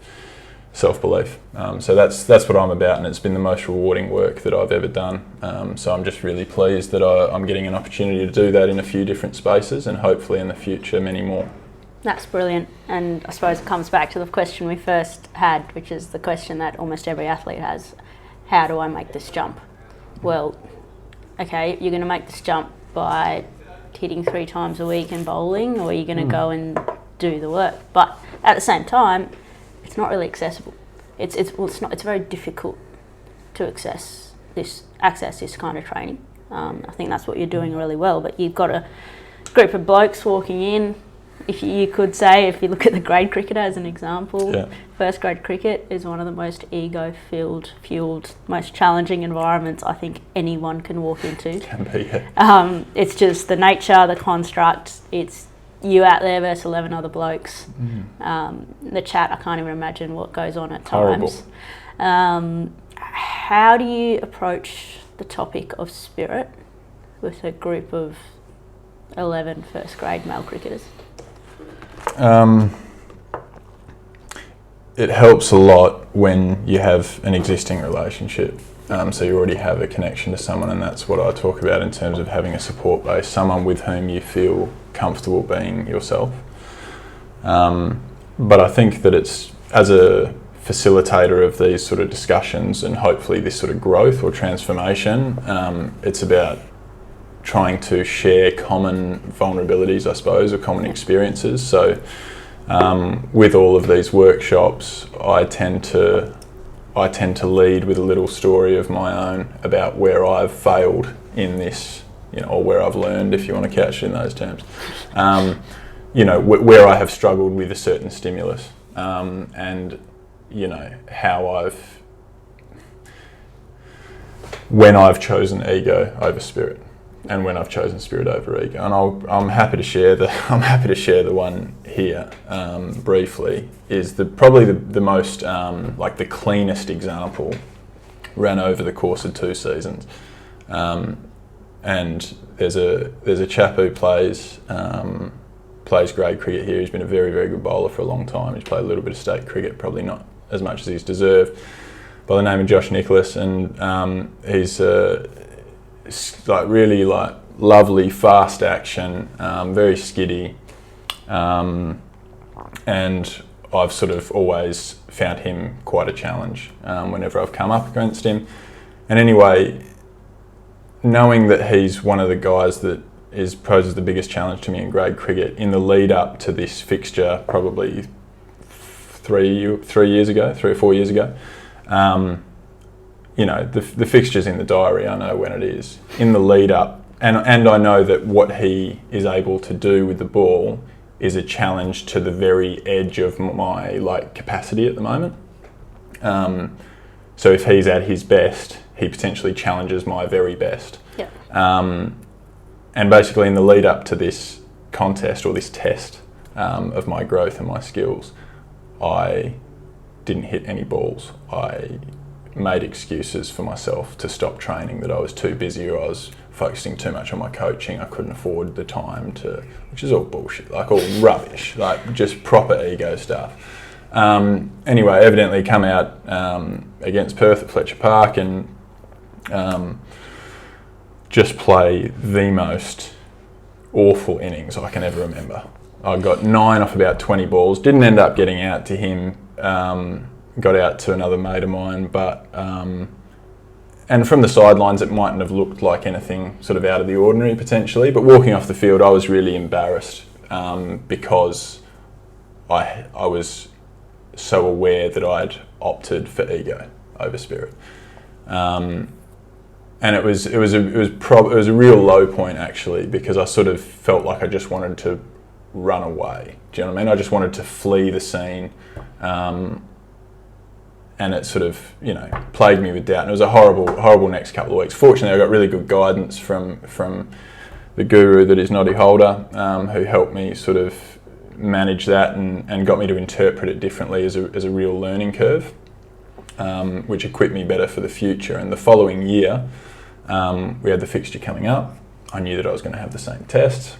Speaker 2: self-belief. So that's what I'm about, and it's been the most rewarding work that I've ever done. So I'm just really pleased that I'm getting an opportunity to do that in a few different spaces, and hopefully in the future many more.
Speaker 1: That's brilliant, and I suppose it comes back to the question we first had, which is the question that almost every athlete has: how do I make this jump? Well, okay, you're going to make this jump by hitting 3 times a week and bowling, or you're going to go and do the work. But at the same time, it's not really accessible. It's very difficult to access this kind of training. I think that's what you're doing really well. But you've got a group of blokes walking in. If you could say, if you look at the grade cricketer as an example, first grade cricket is one of the most ego-fueled, most challenging environments I think anyone can walk into.
Speaker 2: Can be, yeah.
Speaker 1: It's just the nature, the construct. It's you out there versus 11 other blokes. The chat, I can't even imagine what goes on at times. How do you approach the topic of spirit with a group of 11 first grade male cricketers?
Speaker 2: It helps a lot when you have an existing relationship. So you already have a connection to someone, and that's what I talk about in terms of having a support base, someone with whom you feel comfortable being yourself. But I think that it's, as a facilitator of these sort of discussions and hopefully this sort of growth or transformation, it's about trying to share common vulnerabilities, I suppose, or common experiences. So with all of these workshops, I tend to lead with a little story of my own about where I've failed in this, or where I've learned, if you want to couch it in those terms. Where I have struggled with a certain stimulus, and how when I've chosen ego over spirit, and when I've chosen spirit over ego. And I'm happy to share the one here briefly. Is probably the most the cleanest example ran over the course of 2 seasons, and there's a chap who plays plays grade cricket here. He's been a very, very good bowler for a long time. He's played a little bit of state cricket, probably not as much as he's deserved, by the name of Josh Nicholas, and he's really lovely, fast action, very skiddy, and I've sort of always found him quite a challenge whenever I've come up against him. And anyway, knowing that he's one of the guys that poses the biggest challenge to me in grade cricket, in the lead up to this fixture, probably 3 or 4 years ago, the fixture's in the diary, I know when it is. In the lead up, and I know that what he is able to do with the ball is a challenge to the very edge of my capacity at the moment. So if he's at his best, he potentially challenges my very best.
Speaker 1: Yeah.
Speaker 2: And basically in the lead up to this contest or this test of my growth and my skills, I didn't hit any balls. I made excuses for myself to stop training, that I was too busy or I was focusing too much on my coaching. I couldn't afford the time to, which is all bullshit, all rubbish, just proper ego stuff. Anyway, evidently come out against Perth at Fletcher Park and just play the most awful innings I can ever remember. I got 9 off about 20 balls, didn't end up getting out to him, got out to another mate of mine, but and from the sidelines it mightn't have looked like anything sort of out of the ordinary potentially, but walking off the field I was really embarrassed because I was so aware that I'd opted for ego over spirit. And it was a real low point actually, because I sort of felt like I just wanted to run away. Do you know what I mean? I just wanted to flee the scene, and it sort of plagued me with doubt. And it was a horrible next couple of weeks. Fortunately, I got really good guidance from the guru that is Noddy Holder, who helped me sort of manage that and got me to interpret it differently as a real learning curve, which equipped me better for the future. And the following year, we had the fixture coming up. I knew that I was going to have the same tests,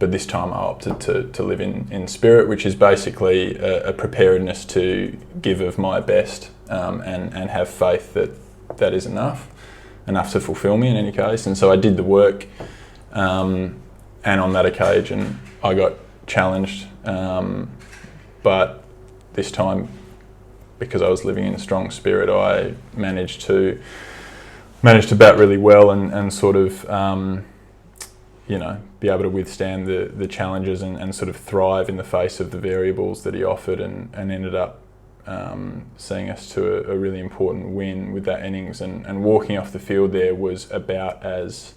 Speaker 2: but this time I opted to live in spirit, which is basically a preparedness to give of my best and have faith that is enough to fulfill me in any case. And so I did the work, and on that occasion I got challenged, but this time, because I was living in strong spirit, I managed to bat really well and sort of be able to withstand the challenges and sort of thrive in the face of the variables that he offered, and ended up seeing us to a really important win with that innings. And walking off the field there was about as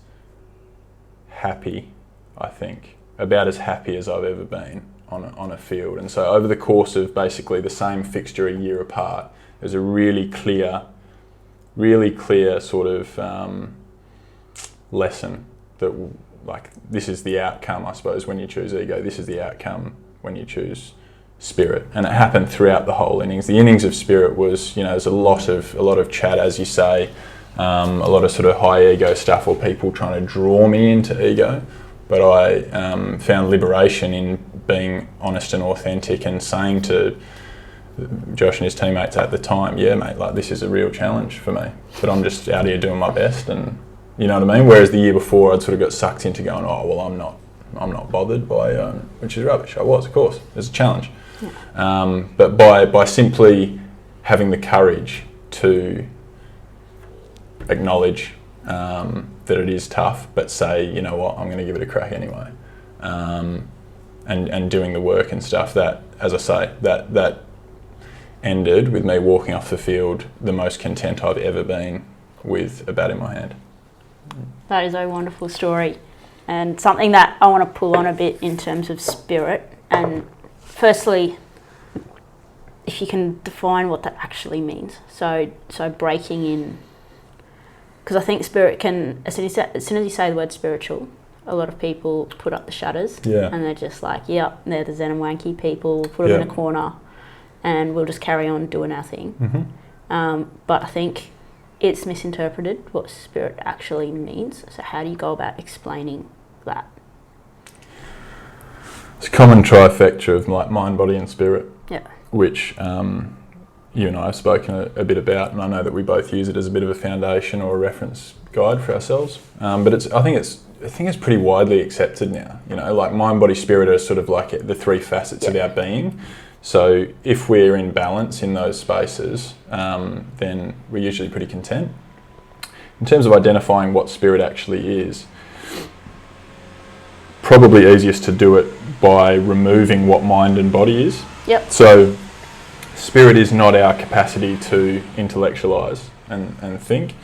Speaker 2: happy as I've ever been on a field. And so over the course of basically the same fixture a year apart, there's a really clear sort of lesson that this is the outcome, I suppose, when you choose ego. This is the outcome when you choose spirit. And it happened throughout the whole innings. The innings of spirit was, there's a lot of chat, as you say, a lot of sort of high ego stuff, or people trying to draw me into ego. But I found liberation in being honest and authentic and saying to Josh and his teammates at the time, yeah, mate, this is a real challenge for me, but I'm just out here doing my best, and you know what I mean? Whereas the year before I'd sort of got sucked into going, oh, well, I'm not bothered by, which is rubbish. I was, of course, it was a challenge. Yeah. But by simply having the courage to acknowledge that it is tough, but say, you know what, I'm going to give it a crack anyway, and doing the work and stuff, that, as I say, that ended with me walking off the field the most content I've ever been with a bat in my hand.
Speaker 1: That is a wonderful story, and something that I want to pull on a bit in terms of spirit. And firstly, if you can define what that actually means. So breaking in, because I think spirit can, as soon as you say the word spiritual, a lot of people put up the shutters, and they're just like, yep, they're the Zen and wanky people, put them in a corner, and we'll just carry on doing our thing. Mm-hmm. But I think it's misinterpreted what spirit actually means. So how do you go about explaining that?
Speaker 2: It's a common trifecta of like mind, body and spirit,
Speaker 1: Yeah.
Speaker 2: which you and I have spoken a bit about, and I know that we both use it as a bit of a foundation or a reference guide for ourselves. But I think it's pretty widely accepted now. You know, like mind, body, spirit are sort of like the three facets of our being. So if we're in balance in those spaces, then we're usually pretty content. In terms of identifying what spirit actually is, probably easiest to do it by removing what mind and body is.
Speaker 1: Yep.
Speaker 2: So spirit is not our capacity to intellectualise and think.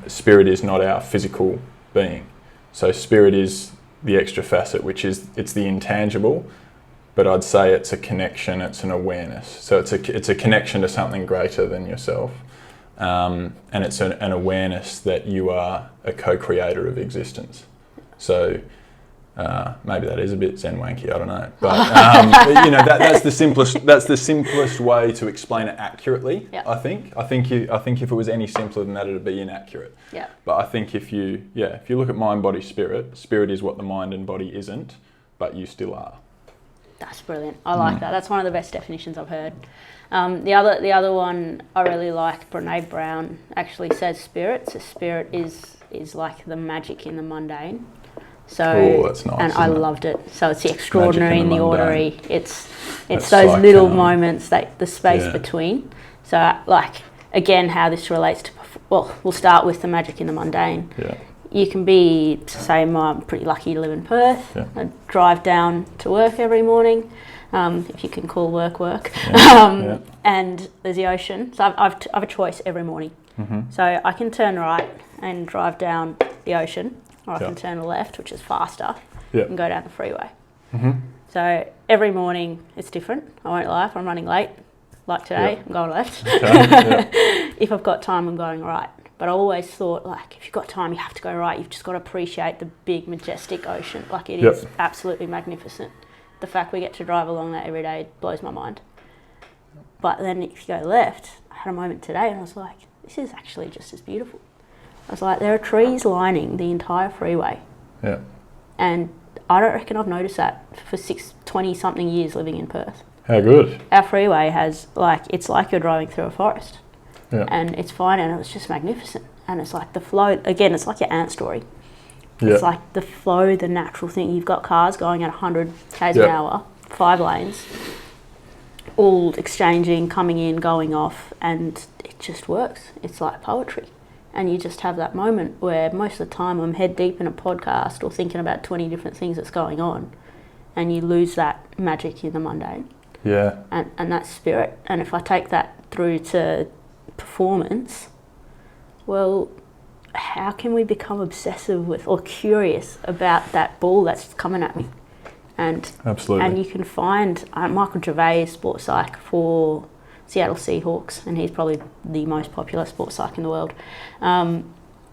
Speaker 2: Spirit is not our physical being. So spirit is the extra facet, which is it's the intangible, but I'd say it's a connection, it's an awareness. So it's a connection to something greater than yourself. And it's an awareness that you are a co-creator of existence. So maybe that is a bit zen wanky, I don't know, but you know that's the simplest way to explain it accurately.
Speaker 1: Yep.
Speaker 2: I think if it was any simpler than that, it'd be inaccurate.
Speaker 1: Yeah.
Speaker 2: But I think if you look at mind, body, spirit is what the mind and body isn't, but you still are.
Speaker 1: That's brilliant. I like that. That's one of the best definitions I've heard. The other one I really like, Brené Brown actually says spirit. So spirit is like the magic in the mundane. So,
Speaker 2: that's nice,
Speaker 1: and I loved it. So it's the extraordinary and the ordinary. It's those
Speaker 2: like,
Speaker 1: little moments, that the space between. So like, again, how this relates to, well, we'll start with the magic in the mundane.
Speaker 2: Yeah.
Speaker 1: You can be, say, I'm pretty lucky to live in Perth.
Speaker 2: Yeah.
Speaker 1: I drive down to work every morning, if you can call work.
Speaker 2: Yeah.
Speaker 1: And there's the ocean. So I have a choice every morning.
Speaker 2: Mm-hmm.
Speaker 1: So I can turn right and drive down the ocean, or I can turn left, which is faster, and go down the freeway.
Speaker 2: Mm-hmm.
Speaker 1: So every morning it's different. I won't lie, if I'm running late, like today, I'm going left.
Speaker 2: Okay.
Speaker 1: If I've got time, I'm going right. But I always thought, like, if you've got time, you have to go right. You've just got to appreciate the big, majestic ocean. Like, it is absolutely magnificent. The fact we get to drive along that every day blows my mind. But then if you go left, I had a moment today and I was like, this is actually just as beautiful. I was like, there are trees lining the entire freeway.
Speaker 2: Yeah.
Speaker 1: And I don't reckon I've noticed that for 20-something years living in Perth.
Speaker 2: How good.
Speaker 1: Our freeway has, like, it's like you're driving through a forest.
Speaker 2: Yeah.
Speaker 1: And it's fine, and it was just magnificent. And it's like the flow, again, it's like your ant story.
Speaker 2: Yeah.
Speaker 1: It's like the flow, the natural thing. You've got cars going at 100 k's an hour, 5 lanes, all exchanging, coming in, going off, and it just works. It's like poetry. And you just have that moment where most of the time I'm head deep in a podcast or thinking about 20 different things that's going on, and you lose that magic in the mundane.
Speaker 2: Yeah.
Speaker 1: And that spirit. And if I take that through to performance, well, how can we become obsessive with or curious about that ball that's coming at me? And
Speaker 2: absolutely.
Speaker 1: And you can find Michael Gervais, sports psych for Seattle Seahawks, and he's probably the most popular sports psych in the world.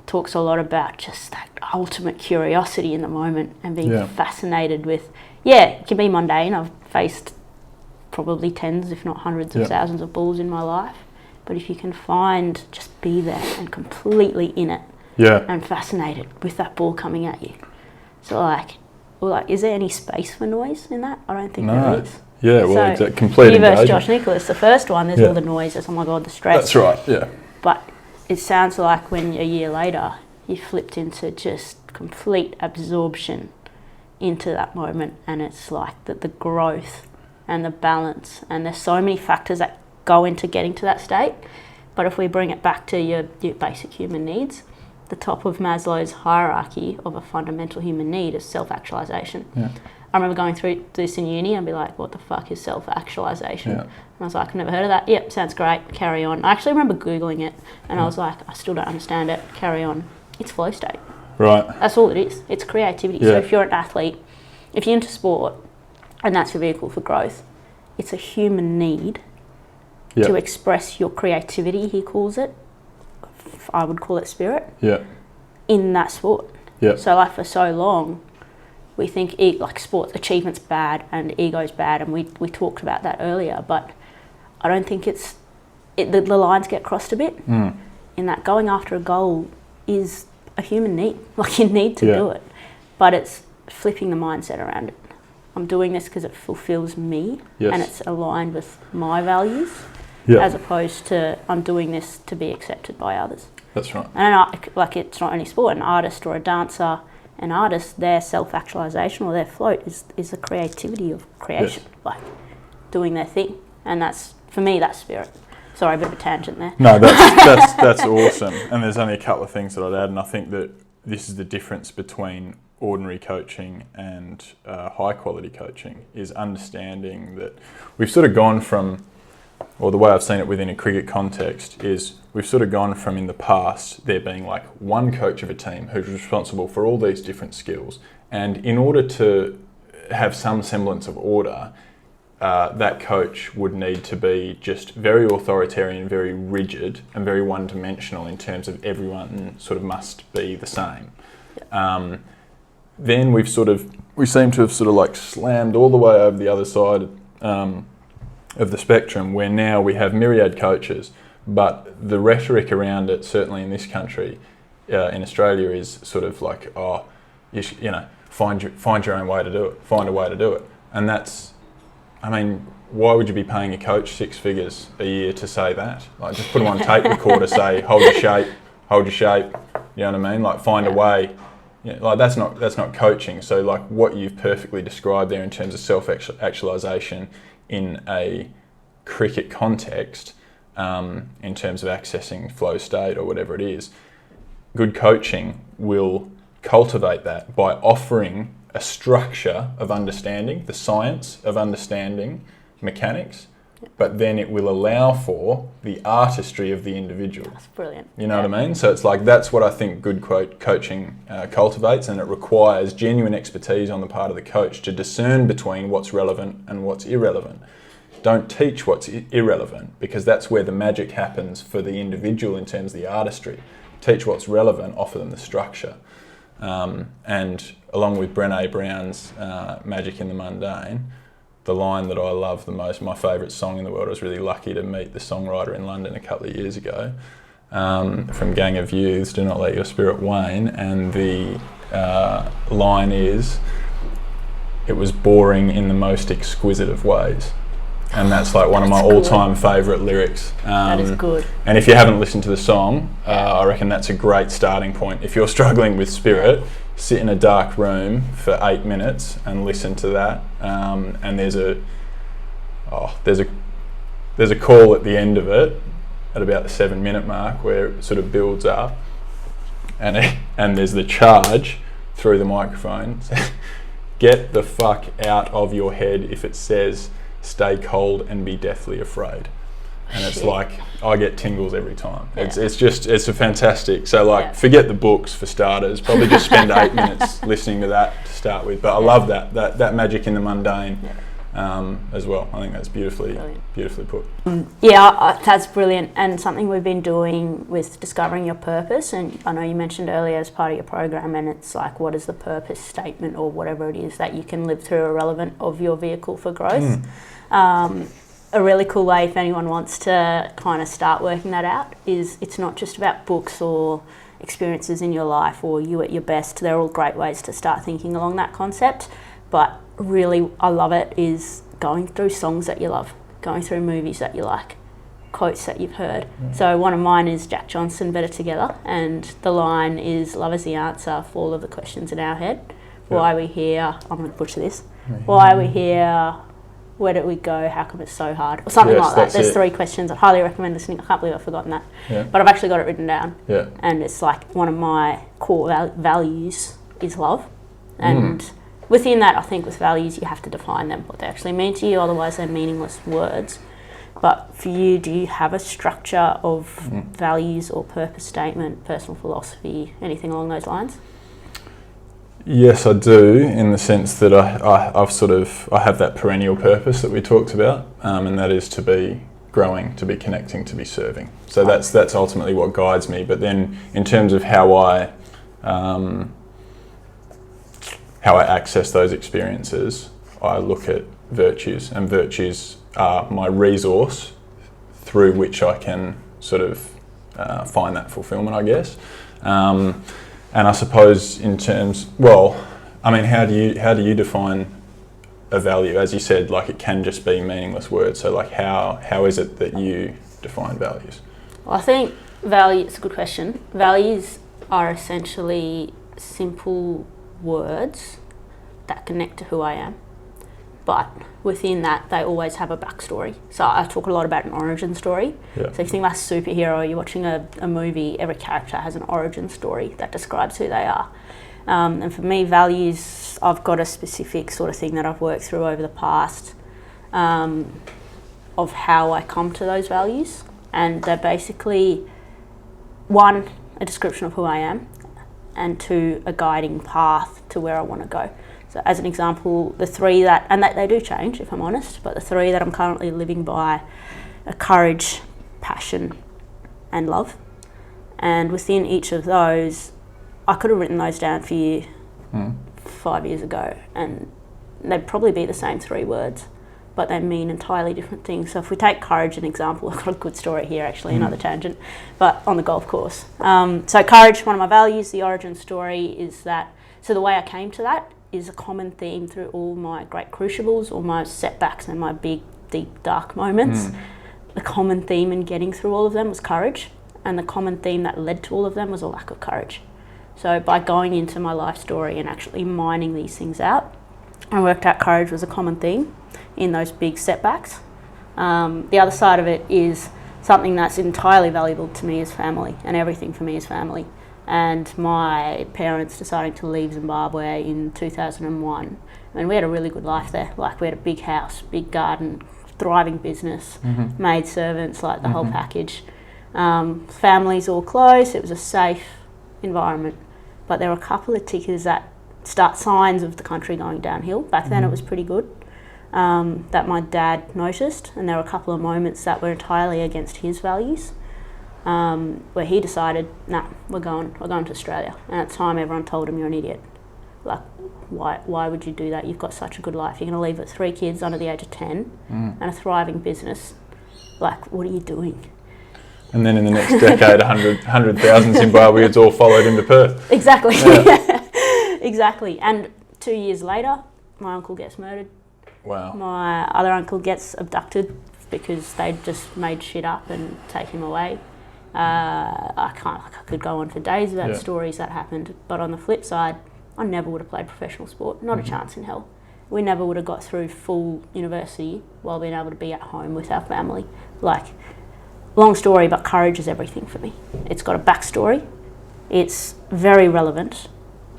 Speaker 1: Talks a lot about just that ultimate curiosity in the moment and being fascinated with. It can be mundane. I've faced probably tens, if not hundreds of thousands of balls in my life. But if you can just be there and completely in it, and fascinated with that ball coming at you. So is there any space for noise in that? I don't think there is.
Speaker 2: Yeah, well,
Speaker 1: so
Speaker 2: it's a complete engagement.
Speaker 1: versus Josh Nicholas, the first one, there's all the noise, oh my God, the stress.
Speaker 2: That's right, yeah.
Speaker 1: But it sounds like when a year later, you flipped into just complete absorption into that moment, and it's like the growth and the balance, and there's so many factors that go into getting to that state. But if we bring it back to your basic human needs, the top of Maslow's hierarchy of a fundamental human need is self-actualization. Yeah. I remember going through this in uni and be like, what the fuck is self-actualization? Yeah. And I was like, I've never heard of that. Yep, sounds great, carry on. I actually remember Googling it and I was like, I still don't understand it, carry on. It's flow state.
Speaker 2: Right.
Speaker 1: That's all it is. It's creativity. Yeah. So if you're an athlete, if you're into sport and that's your vehicle for growth, it's a human need to express your creativity, he calls it. I would call it spirit. Yeah. In that sport. Yeah. So like for so long, we think like sports achievement's bad and ego's bad, and we talked about that earlier. But I don't think the lines get crossed a bit. In that going after a goal is a human need. Like you need to do it, but it's flipping the mindset around it. I'm doing this because it fulfills me
Speaker 2: Yes.
Speaker 1: and it's aligned with my values,
Speaker 2: Yeah.
Speaker 1: as opposed to I'm doing this to be accepted by others.
Speaker 2: That's right.
Speaker 1: And like it's not only sport, an artist or a dancer, an artist, their self-actualization or their float is the creativity of creation, like doing their thing. And that's, for me, that's spirit. Sorry, a bit of a tangent there.
Speaker 2: No, that's awesome. And there's only a couple of things that I'd add, and I think that this is the difference between ordinary coaching and high quality coaching, is understanding that we've sort of gone from, or the way I've seen it within a cricket context is we've sort of gone from, in the past, there being like one coach of a team who's responsible for all these different skills. And in order to have some semblance of order, that coach would need to be just very authoritarian, very rigid, and very one-dimensional in terms of everyone sort of must be the same. Then we seem to have sort of like slammed all the way over the other side of the spectrum, where now we have myriad coaches, but the rhetoric around it, certainly in this country, in Australia, is sort of like, oh, you know, find your own way to do it, find a way to do it. And that's, I mean, why would you be paying a coach 6 figures a year to say that? Like, just put them on tape recorder, say, hold your shape, you know what I mean? Like, find a way. Yeah, like that's not coaching. So like what you've perfectly described there in terms of self-actualization in a cricket context, in terms of accessing flow state or whatever it is, good coaching will cultivate that by offering a structure of understanding, the science of understanding mechanics, but then it will allow for the artistry of the individual.
Speaker 1: That's brilliant.
Speaker 2: You know what I mean? So it's like, that's what I think good coaching cultivates, and it requires genuine expertise on the part of the coach to discern between what's relevant and what's irrelevant. Don't teach what's irrelevant, because that's where the magic happens for the individual in terms of the artistry. Teach what's relevant, offer them the structure. And along with Brené Brown's Magic in the Mundane, the line that I love the most, my favourite song in the world, I was really lucky to meet the songwriter in London a couple of years ago, from Gang of Youths, Do Not Let Your Spirit Wane, and the line is, it was boring in the most exquisite of ways. And that's like one of my all-time favourite lyrics.
Speaker 1: That is good.
Speaker 2: And if you haven't listened to the song, I reckon that's a great starting point. If you're struggling with spirit, sit in a dark room for 8 minutes and listen to that. And there's a call at the end of it, at about the 7-minute mark, where it sort of builds up, and there's the charge through the microphone. Get the fuck out of your head if it says, stay cold and be deathly afraid. And it's like, I get tingles every time. It's a fantastic. So like, forget the books for starters. Probably just spend 8 minutes listening to that to start with. But I love that Magic in the Mundane as well. I think that's beautifully put.
Speaker 1: That's brilliant, and something we've been doing with discovering your purpose. And I know you mentioned earlier as part of your program, and it's like, what is the purpose statement or whatever it is that you can live through irrelevant of your vehicle for growth. A really cool way, if anyone wants to kind of start working that out, is it's not just about books or experiences in your life or you at your best. They're all great ways to start thinking along that concept, but really, I love it, is going through songs that you love, going through movies that you like, quotes that you've heard. So one of mine is Jack Johnson, Better Together, and the line is, love is the answer for all of the questions in our head. Why are we here? I'm going to butcher this. Why are we here? Where did we go? How come it's so hard? Or something like that. There's 3 questions. I highly recommend listening. I can't believe I've forgotten that. But I've actually got it written down. And it's like one of my core values is love. And within that, I think with values, you have to define them, what they actually mean to you. Otherwise, they're meaningless words. But for you, do you have a structure of values or purpose statement, personal philosophy, anything along those lines?
Speaker 2: Yes, I do, in the sense that I have that perennial purpose that we talked about, and that is to be growing, to be connecting, to be serving. So that's ultimately what guides me. But then, in terms of how I access those experiences, I look at virtues, and virtues are my resource through which I can sort of find that fulfillment, I guess. And I suppose in terms, how do you define a value? As you said, like it can just be meaningless words. So like how is it that you define values?
Speaker 1: Well, I think value, it's a good question. Values are essentially simple words that connect to who I am. But within that, they always have a backstory. So I talk a lot about an origin story.
Speaker 2: Yeah.
Speaker 1: So if you think about a superhero, you're watching a movie, every character has an origin story that describes who they are. And for me, values, I've got a specific sort of thing that I've worked through over the past of how I come to those values. And they're basically, one, a description of who I am, and two, a guiding path to where I want to go. So as an example, the three that, and they do change if I'm honest, but the three that I'm currently living by are courage, passion, and love. And within each of those, I could have written those down for you 5 years ago, and they'd probably be the same three words, but they mean entirely different things. So if we take courage as an example, I've got a good story here actually, another tangent, but on the golf course. So courage, one of my values, the origin story is that, so the way I came to that is a common theme through all my great crucibles, all my setbacks and my big, deep, dark moments. The common theme in getting through all of them was courage, and the common theme that led to all of them was a lack of courage. So by going into my life story and actually mining these things out, I worked out courage was a common theme in those big setbacks. The other side of it is something that's entirely valuable to me is family, and everything for me is family. And my parents deciding to leave Zimbabwe in 2001. And we had a really good life there. Like we had a big house, big garden, thriving business, maid servants, like the whole package. Families all close, it was a safe environment. But there were a couple of tickers that start signs of the country going downhill. Back then it was pretty good, that my dad noticed. And there were a couple of moments that were entirely against his values. Where he decided, nah, we're going to Australia. And at the time, everyone told him, you're an idiot. Like, why would you do that? You've got such a good life. You're going to leave with 3 kids under the age of 10 and a thriving business. Like, what are you doing?
Speaker 2: And then in the next decade, 100,000 Zimbabweans all followed him to Perth.
Speaker 1: Exactly.
Speaker 2: Yeah.
Speaker 1: Exactly. And 2 years later, my uncle gets murdered.
Speaker 2: Wow.
Speaker 1: My other uncle gets abducted because they just made shit up and take him away. I could go on for days about stories that happened, but on the flip side, I never would have played professional sport, not a chance in hell. We never would have got through full university while being able to be at home with our family. Like, long story, but courage is everything for me. It's got a backstory, it's very relevant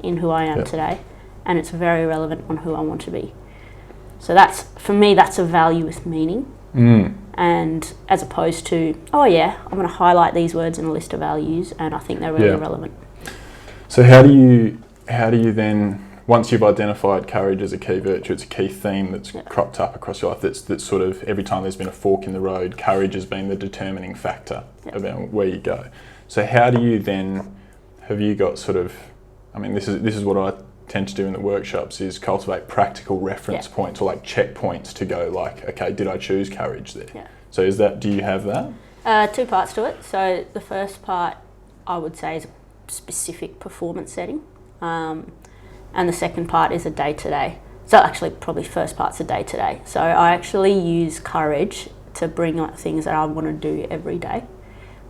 Speaker 1: in who I am today, and it's very relevant on who I want to be. So that's, for me, that's a value with meaning. And as opposed to, oh yeah, I'm going to highlight these words in a list of values and I think they're really relevant.
Speaker 2: So how do you then, once you've identified courage as a key virtue, it's a key theme that's cropped up across your life, that's sort of, every time there's been a fork in the road, courage has been the determining factor about where you go. So how do you then, have you got sort of, I mean, this is what I tend to do in the workshops, is cultivate practical reference points or like checkpoints to go like, okay, did I choose courage there? So do you have that?
Speaker 1: 2 parts to it. So the first part I would say is a specific performance setting, and the second part is a day-to-day. So actually probably first part's a day-to-day. So I actually use courage to bring up things that I want to do every day.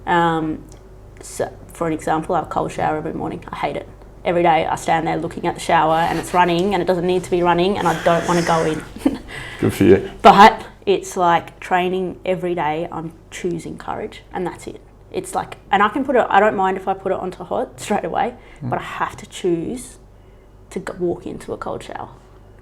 Speaker 1: So for an example, I have a cold shower every morning. I hate it. Every day I stand there looking at the shower and it's running and it doesn't need to be running and I don't want to go in.
Speaker 2: Good for you.
Speaker 1: But it's like training every day, I'm choosing courage and that's it. It's like, and I can put it, I don't mind if I put it onto hot straight away, but I have to choose to walk into a cold shower.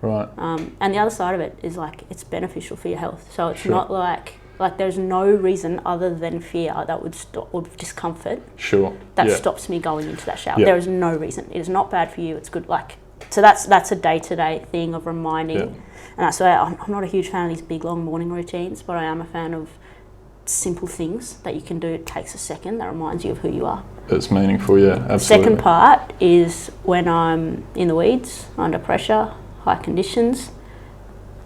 Speaker 2: Right.
Speaker 1: And the other side of it is like, it's beneficial for your health. So it's not like there's no reason other than fear that would stop, or discomfort that stops me going into that shower. There is no reason. It is not bad for you. It's good. Like, so that's a day-to-day thing of reminding. And that's why I'm not a huge fan of these big long morning routines, but I am a fan of simple things that you can do. It takes a second that reminds you of who you are.
Speaker 2: It's meaningful, absolutely.
Speaker 1: The second part is when I'm in the weeds, under pressure, high conditions.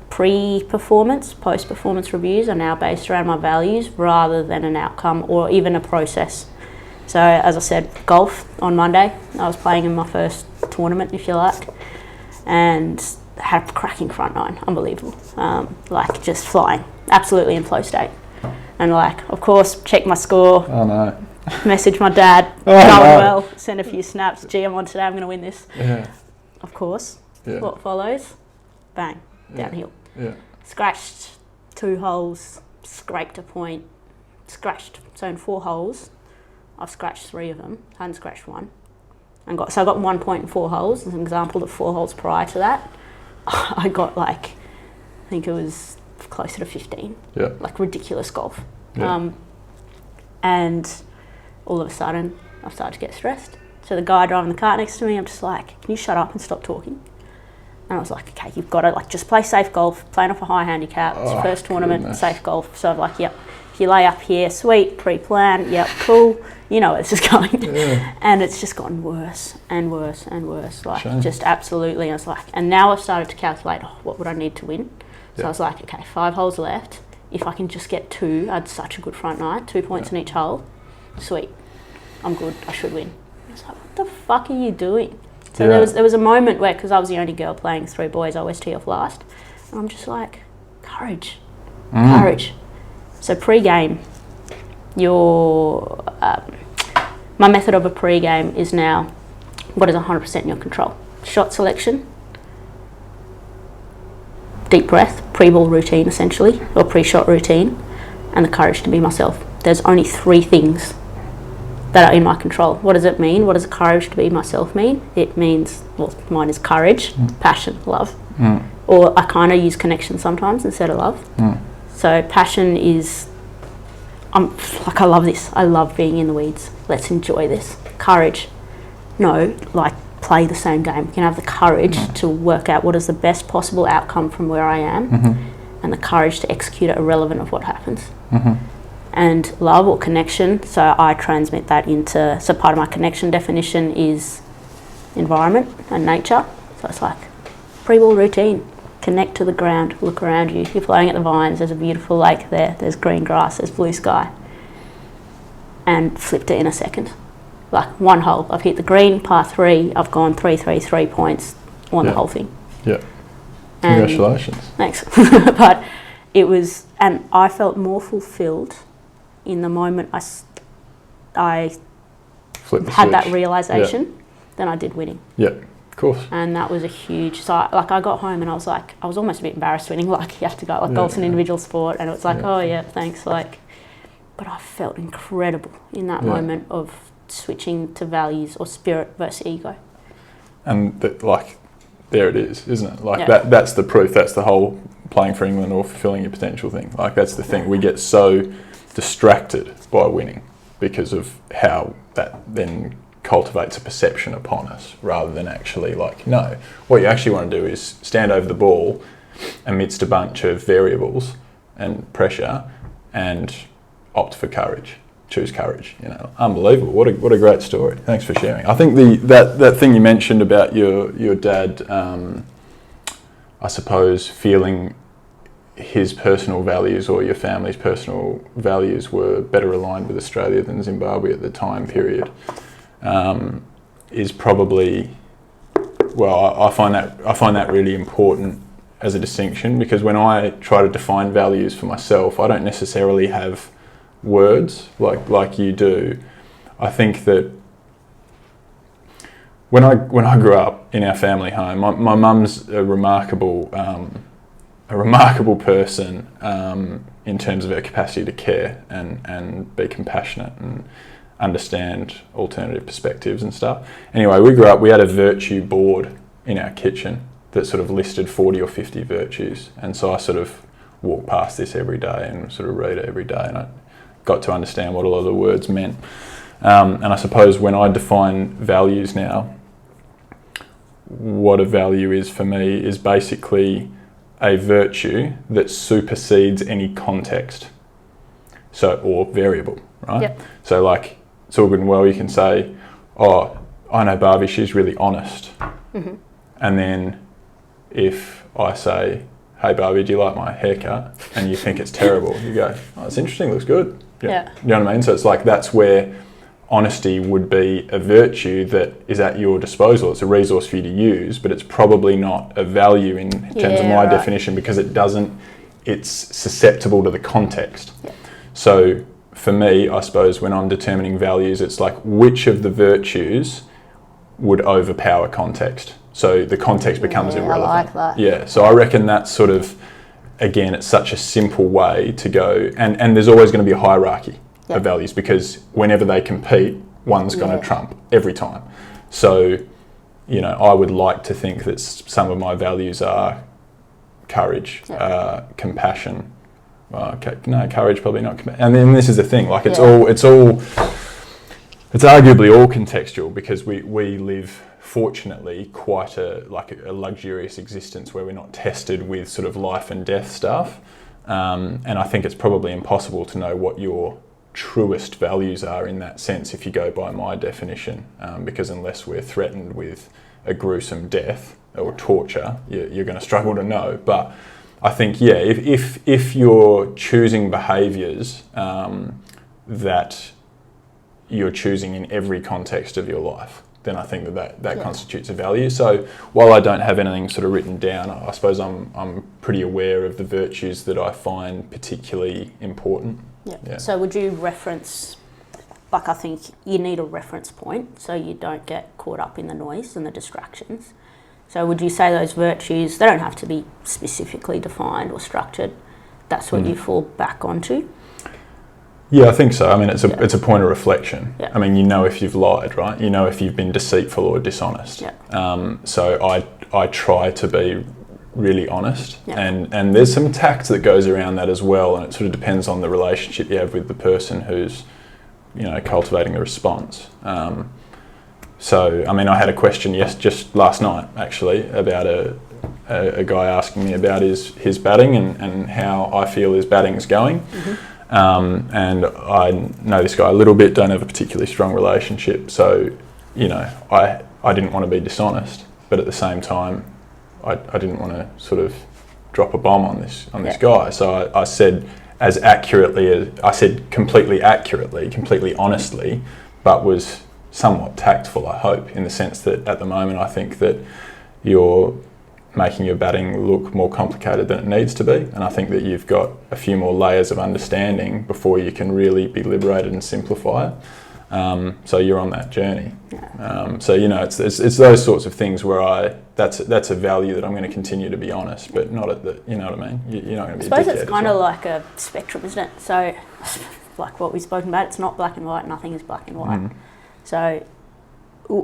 Speaker 1: Pre-performance, post-performance reviews are now based around my values rather than an outcome or even a process. So as I said, golf on Monday, I was playing in my first tournament, if you like, and had a cracking front nine, unbelievable, like just flying, absolutely in flow state. And like, of course, check my score.
Speaker 2: Oh no.
Speaker 1: Message my dad,
Speaker 2: Oh,
Speaker 1: going
Speaker 2: no.
Speaker 1: well, send a few snaps, gee, I'm on today, I'm going to win this.
Speaker 2: Yeah.
Speaker 1: Of course,
Speaker 2: Yeah.
Speaker 1: what follows? Bang, downhill.
Speaker 2: Yeah.
Speaker 1: Scratched 2 holes, scraped a point, scratched. So in 4 holes, I've scratched 3 of them, hadn't scratched 1. So I got 1 point in 4 holes. As an example, the 4 holes prior to that, I got like, I think it was closer to 15.
Speaker 2: Yeah.
Speaker 1: Like ridiculous golf.
Speaker 2: Yeah.
Speaker 1: And all of a sudden, I started to get stressed. So the guy driving the cart next to me, I'm just like, can you shut up and stop talking? And I was like, okay, you've got to like just play safe golf, playing off a high handicap. It's first tournament,
Speaker 2: goodness.
Speaker 1: safe golf. So I'm like, yep, if you lay up here, sweet, pre-plan, yep, cool. You know where this is going.
Speaker 2: Yeah.
Speaker 1: And it's just gotten worse and worse and worse. Like
Speaker 2: Shame.
Speaker 1: just absolutely. I was like, and now I've started to calculate, what would I need to win? So
Speaker 2: Yeah.
Speaker 1: I was like, okay, 5 holes left. If I can just get 2, I had such a good front nine, 2 points in each hole. Sweet, I'm good, I should win. I was like, what the fuck are you doing? So there was a moment where, because I was the only girl playing 3 boys, I always tee off last. And I'm just like, courage. So pre-game, my method of a pre-game is now what is 100% in your control. Shot selection, deep breath, pre-ball routine essentially, or pre-shot routine, and the courage to be myself. There's only 3 things that are in my control. What does it mean? What does courage to be myself mean? It means, well, mine is courage, passion, love. Or I kind of use connection sometimes instead of love. So passion is, I love this. I love being in the weeds. Let's enjoy this. Courage, no, like play the same game. You can have the courage to work out what is the best possible outcome from where I am, and the courage to execute it irrelevant of what happens. And love or connection, so I transmit that into, so part of my connection definition is environment and nature. So it's like pre-ball routine, connect to the ground, look around you. You're playing at the Vines, there's a beautiful lake there, there's green grass, there's blue sky. And flipped it in a second. Like 1 hole, I've hit the green, par 3, I've gone 3 points, won the whole thing.
Speaker 2: Yeah. Congratulations.
Speaker 1: Thanks. But it was, and I felt more fulfilled in the moment I had that realisation than I did winning.
Speaker 2: Yeah, of course.
Speaker 1: And that was a huge, so I got home and I was like, I was almost a bit embarrassed winning, like you have to go, like golf's an individual sport, and it was like, oh yeah, thanks, like, but I felt incredible in that moment of switching to values or spirit versus ego.
Speaker 2: And like, there it is, isn't it? Like that's the proof, that's the whole playing for England or fulfilling your potential thing. Like that's the thing, we get so distracted by winning because of how that then cultivates a perception upon us rather than actually like, no, what you actually want to do is stand over the ball amidst a bunch of variables and pressure and opt for courage, choose courage, you know. Unbelievable. What a great story. Thanks for sharing. I think that thing you mentioned about your dad, I suppose feeling his personal values or your family's personal values were better aligned with Australia than Zimbabwe at the time period, is probably, well, I find that really important as a distinction, because when I try to define values for myself, I don't necessarily have words like you do. I think that when I grew up in our family home, my mum's a remarkable person in terms of her capacity to care and be compassionate and understand alternative perspectives and stuff. Anyway, we grew up, we had a virtue board in our kitchen that sort of listed 40 or 50 virtues, and so I sort of walked past this every day and sort of read it every day, and I got to understand what a lot of the words meant. And I suppose when I define values now, what a value is for me is basically a virtue that supersedes any context, so, or variable, right? Yep. So like, it's all good and well, you can say, oh, I know Barbie, she's really honest. Mm-hmm. And then if I say, hey Barbie, do you like my haircut? And you think it's terrible, you go, oh, it's interesting, looks good. Yeah. You know what I mean? So it's like, that's where honesty would be a virtue that is at your disposal. It's a resource for you to use, but it's probably not a value in terms of my definition, because it's susceptible to the context. Yeah. So for me, I suppose when I'm determining values, it's like, which of the virtues would overpower context? So the context becomes irrelevant.
Speaker 1: I like that.
Speaker 2: Yeah, so I reckon that's sort of, again, it's such a simple way to go, and there's always going to be a hierarchy of values, because whenever they compete, one's going to trump every time. So, you know, I would like to think that some of my values are courage, compassion. No, courage probably not. And then this is the thing, like it's arguably all contextual, because we live, fortunately, quite a luxurious existence where we're not tested with sort of life and death stuff. And I think it's probably impossible to know what your truest values are in that sense if you go by my definition, because unless we're threatened with a gruesome death or torture, you're going to struggle to know. But I think, if you're choosing behaviours that you're choosing in every context of your life, then I think that constitutes a value. So while I don't have anything sort of written down, I suppose I'm pretty aware of the virtues that I find particularly important. Yeah.
Speaker 1: So would you reference, like, I think you need a reference point so you don't get caught up in the noise and the distractions. So would you say those virtues, they don't have to be specifically defined or structured, that's what you fall back onto?
Speaker 2: Yeah, I think so. I mean, it's a point of reflection. Yeah. I mean, you know if you've lied, right? You know if you've been deceitful or dishonest. Yeah. So I try to be really honest, and there's some tact that goes around that as well, and it sort of depends on the relationship you have with the person who's, you know, cultivating the response. So, I mean, I had a question just last night actually about a guy asking me about his batting and how I feel his batting's going. Mm-hmm. And I know this guy a little bit, don't have a particularly strong relationship, so, you know, I didn't want to be dishonest, but at the same time, I didn't want to sort of drop a bomb on this guy. So I said completely accurately, completely honestly, but was somewhat tactful, I hope, in the sense that at the moment I think that you're making your batting look more complicated than it needs to be, and I think that you've got a few more layers of understanding before you can really be liberated and simplify it. So you're on that journey. So, you know, it's those sorts of things where that's a value that I'm going to continue to be honest, but not at the, you know what I mean? You're not going to be a dickhead.
Speaker 1: I suppose it's kind of like a spectrum, isn't it? So, like what we've spoken about, it's not black and white, nothing is black and white. Mm. So,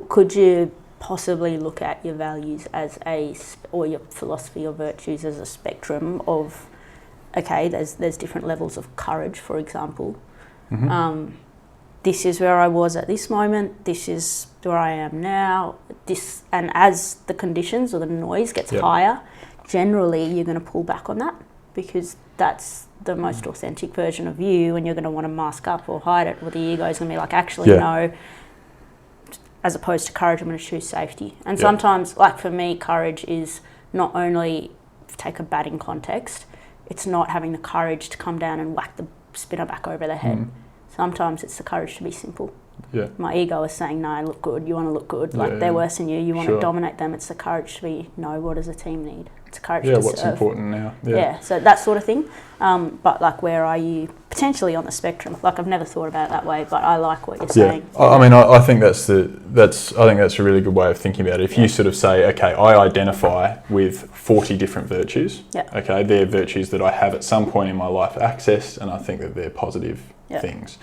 Speaker 1: could you possibly look at your values or your philosophy or virtues as a spectrum of, okay, there's different levels of courage, for example. Mm-hmm. This is where I was at this moment, this is where I am now, and as the conditions or the noise gets higher, generally you're going to pull back on that, because that's the most authentic version of you, and you're going to want to mask up or hide it, or the ego is going to be like, actually, no, as opposed to courage, I'm going to choose safety. And sometimes, like for me, courage is not only, take a batting context, it's not having the courage to come down and whack the spinner back over the head. Mm. Sometimes it's the courage to be simple. Yeah. My ego is saying, no, look good, you want to look good. Like, they're worse than you want to dominate them. It's the courage to be, no, what does a team need? It's the courage to serve.
Speaker 2: What's important now.
Speaker 1: Yeah, so that sort of thing. But, like, where are you potentially on the spectrum? Like, I've never thought about it that way, but I like what you're saying.
Speaker 2: I mean, I think that's a really good way of thinking about it. If you sort of say, okay, I identify with 40 different virtues. Yeah. Okay, they're virtues that I have at some point in my life accessed, and I think that they're positive things.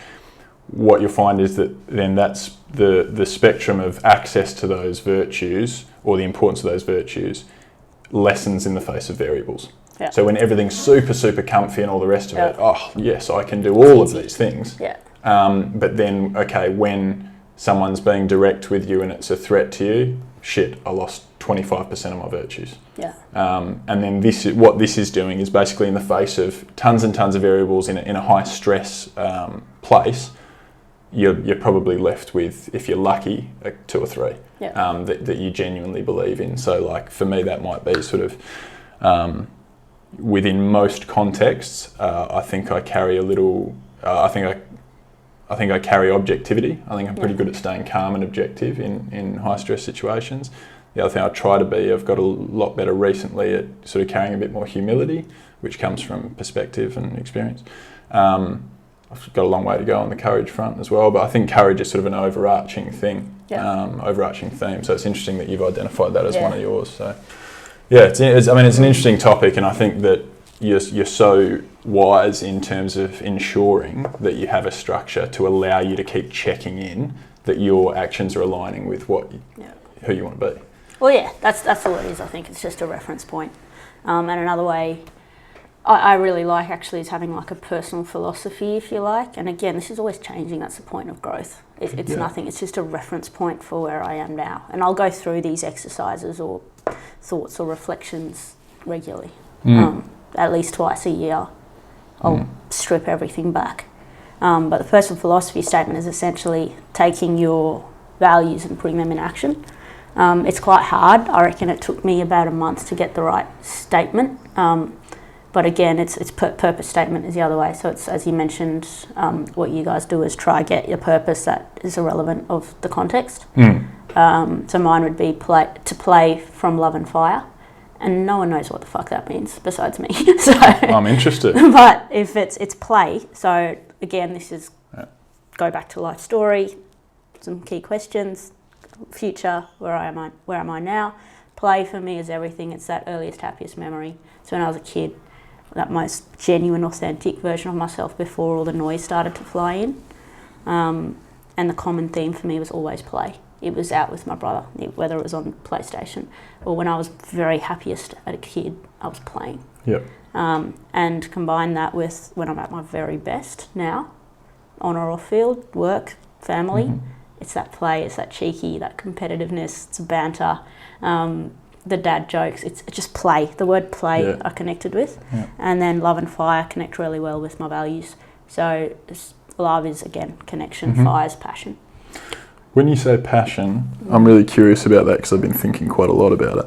Speaker 2: What you'll find is that then that's the spectrum of access to those virtues, or the importance of those virtues, lessens in the face of variables. Yeah. So when everything's super, super comfy and all the rest of it, oh yes, I can do all of these things. Yeah. But then, okay, when someone's being direct with you and it's a threat to you, shit, I lost 25% of my virtues. Yeah. And then what this is doing is basically in the face of tons and tons of variables in a high stress place, you're probably left with, if you're lucky, 2 or 3 that you genuinely believe in. So, like, for me, that might be sort of within most contexts. I think I carry a little. I think I think I carry objectivity. I think I'm pretty good at staying calm and objective in high stress situations. The other thing I try to be, I've got a lot better recently at sort of carrying a bit more humility, which comes from perspective and experience. I've got a long way to go on the courage front as well, but I think courage is sort of an overarching thing, overarching theme. So it's interesting that you've identified that as one of yours. So yeah, it's an interesting topic, and I think that you're so wise in terms of ensuring that you have a structure to allow you to keep checking in that your actions are aligning with who you want to be.
Speaker 1: Well, yeah, that's all it is. I think it's just a reference point. And another way I really like actually is having like a personal philosophy, if you like. And again, this is always changing. That's the point of growth. It's nothing. It's just a reference point for where I am now. And I'll go through these exercises or thoughts or reflections regularly. At least twice a year. I'll strip everything back. But the personal philosophy statement is essentially taking your values and putting them in action. It's quite hard. I reckon it took me about a month to get the right statement. But again, it's purpose statement is the other way. So it's, as you mentioned, what you guys do is try get your purpose that is irrelevant of the context. So mine would be to play from love and fire. And no one knows what the fuck that means besides me. So
Speaker 2: I'm interested.
Speaker 1: But if it's play, so again, this is go back to life story, some key questions, future, where am I now? Play for me is everything. It's that earliest, happiest memory. So when I was a kid, that most genuine, authentic version of myself before all the noise started to fly in. And the common theme for me was always play. It was out with my brother, whether it was on PlayStation or when I was very happiest as a kid, I was playing. And combine that with when I'm at my very best now, on or off field, work, family. It's that play, it's that cheeky, that competitiveness, it's banter, the dad jokes. It's just play. The word play I connected with. And then love and fire connect really well with my values. So love is, again, connection, fire is passion.
Speaker 2: When you say passion, I'm really curious about that because I've been thinking quite a lot about it.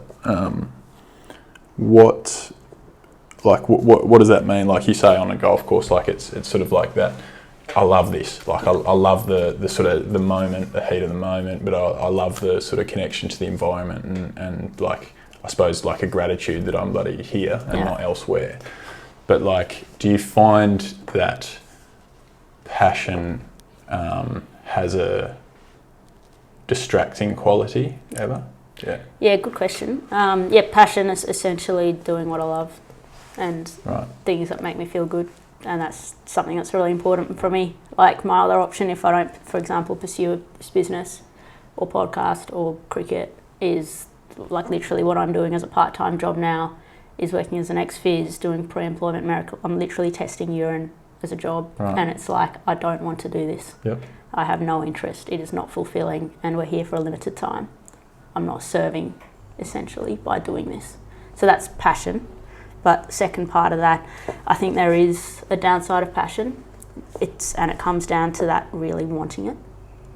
Speaker 2: What does that mean? Like you say on a golf course, like it's sort of like that. I love this. Like I love the sort of the moment, the heat of the moment, but I love the sort of connection to the environment and like I suppose like a gratitude that I'm bloody here and not elsewhere. But like, do you find that passion has a distracting quality ever?
Speaker 1: Yeah, good question. Passion is essentially doing what I love and things that make me feel good, and that's something that's really important for me. Like my other option, if I don't, for example, pursue this business or podcast or cricket, is like literally what I'm doing as a part-time job now is working as an ex-phys, doing pre-employment medical. I'm literally testing urine as a job, and it's like, I don't want to do this. I have no interest. It is not fulfilling, and we're here for a limited time. I'm not serving, essentially, by doing this. So that's passion. But the second part of that, I think there is a downside of passion. It comes down to that really wanting it.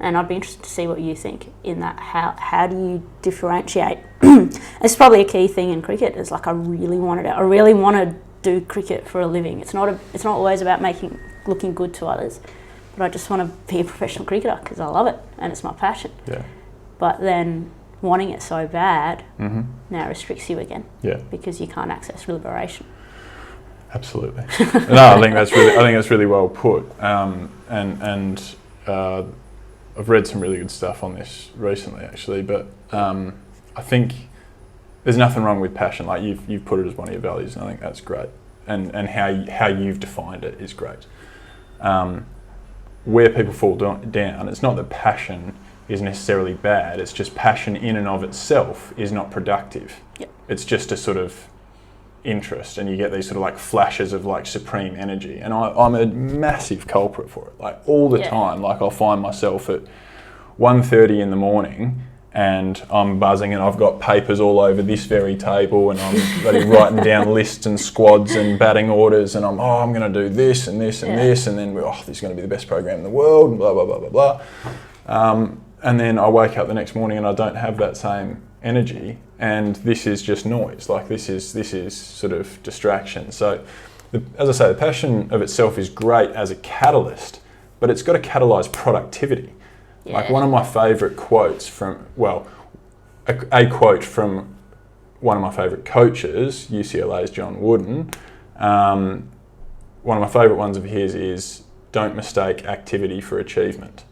Speaker 1: And I'd be interested to see what you think in that. How do you differentiate? It's probably a key thing in cricket. It's like I really wanted it. I really want to do cricket for a living. It's not always about looking good to others. But I just want to be a professional cricketer because I love it and it's my passion. But then wanting it so bad now restricts you again. Because you can't access liberation.
Speaker 2: Absolutely. No, I think that's really well put. I've read some really good stuff on this recently, actually. But I think there's nothing wrong with passion. Like you've put it as one of your values, and I think that's great. And how you've defined it is great. Where people fall down, it's not that passion is necessarily bad, it's just passion in and of itself is not productive. It's just a sort of interest, and you get these sort of like flashes of like supreme energy, and I'm a massive culprit for it, like all the time. Like I'll find myself at 1:30 in the morning and I'm buzzing and I've got papers all over this very table and I'm bloody writing down lists and squads and batting orders, and I'm going to do this and this and this, and then this is going to be the best program in the world and blah blah blah blah blah. And then I wake up the next morning and I don't have that same energy, and this is just noise. Like this is sort of distraction. So as I say, the passion of itself is great as a catalyst, but it's got to catalyse productivity.
Speaker 1: Yeah.
Speaker 2: Like one of my favourite quotes from, a quote from one of my favourite coaches, UCLA's John Wooden, one of my favourite ones of his is, don't mistake activity for achievement.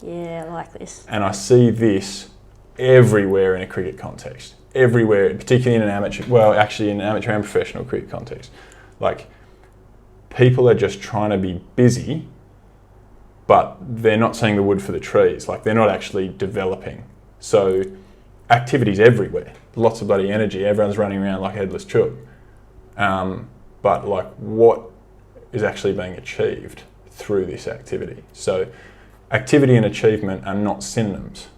Speaker 1: Yeah, I like this.
Speaker 2: And I see this everywhere in a cricket context. Everywhere, particularly in an amateur, in an amateur and professional cricket context. Like, people are just trying to be busy, but they're not seeing the wood for the trees. Like, they're not actually developing. So, activity's everywhere. Lots of bloody energy. Everyone's running around like a headless chook. But, like, what is actually being achieved through this activity? So, activity and achievement are not synonyms.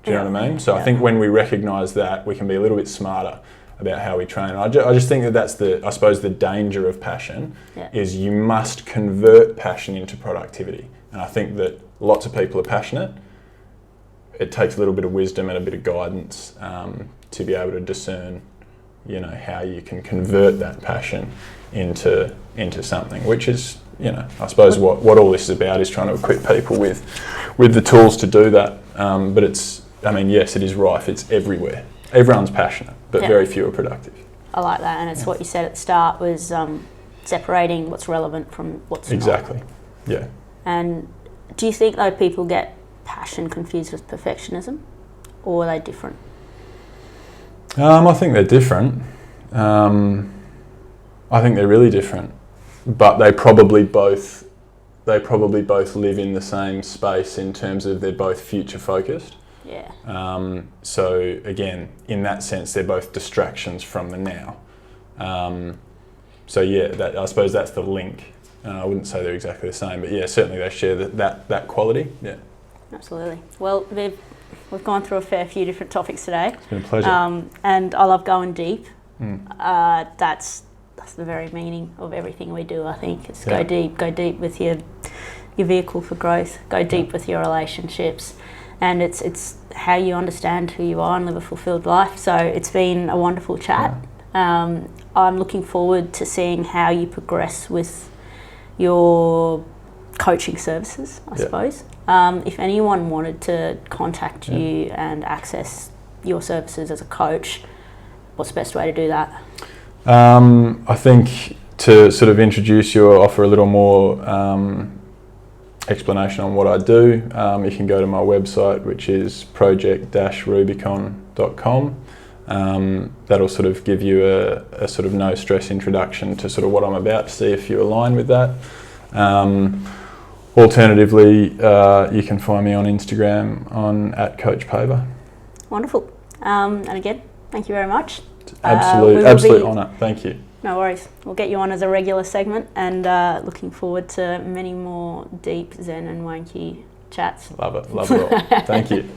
Speaker 2: Do you know what I mean? So I think when we recognise that, we can be a little bit smarter about how we train. I just think that that's the danger of passion, is you must convert passion into productivity. And I think that lots of people are passionate. It takes a little bit of wisdom and a bit of guidance to be able to discern, how you can convert that passion into something, which is, I suppose what all this is about is trying to equip people with the tools to do that. But yes, it is rife. It's everywhere. Everyone's passionate, but very few are productive.
Speaker 1: I like that, and it's what you said at the start was separating what's relevant from what's not.
Speaker 2: Exactly. Yeah.
Speaker 1: And do you think though people get passion confused with perfectionism, or are they different?
Speaker 2: I think they're different. I think they're really different, but they probably both live in the same space in terms of they're both future focused.
Speaker 1: Yeah.
Speaker 2: So again, in that sense, they're both distractions from the now. I suppose that's the link. I wouldn't say they're exactly the same, but yeah, certainly they share that quality. Yeah.
Speaker 1: Absolutely. Well, Viv, we've gone through a fair few different topics today.
Speaker 2: It's been a pleasure.
Speaker 1: And I love going deep. That's the very meaning of everything we do, I think. It's go deep with your vehicle for growth, go deep with your relationships. And it's how you understand who you are and live a fulfilled life. So it's been a wonderful chat. I'm looking forward to seeing how you progress with your coaching services, I suppose. If anyone wanted to contact you and access your services as a coach, what's the best way to do that?
Speaker 2: I think to sort of introduce you or offer a little more explanation on what I do, you can go to my website, which is project-rubicon.com. That'll sort of give you a sort of no stress introduction to sort of what I'm about, to see if you align with that. Alternatively, you can find me on Instagram on @CoachPaver.
Speaker 1: Wonderful. And again, thank you very much.
Speaker 2: Absolute honour. Thank you.
Speaker 1: No worries. We'll get you on as a regular segment, and looking forward to many more deep Zen and wanky chats.
Speaker 2: Love it all. Thank you.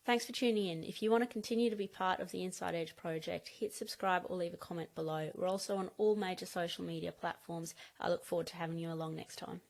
Speaker 1: Thanks for tuning in. If you want to continue to be part of the Inside Edge project, hit subscribe or leave a comment below. We're also on all major social media platforms. I look forward to having you along next time.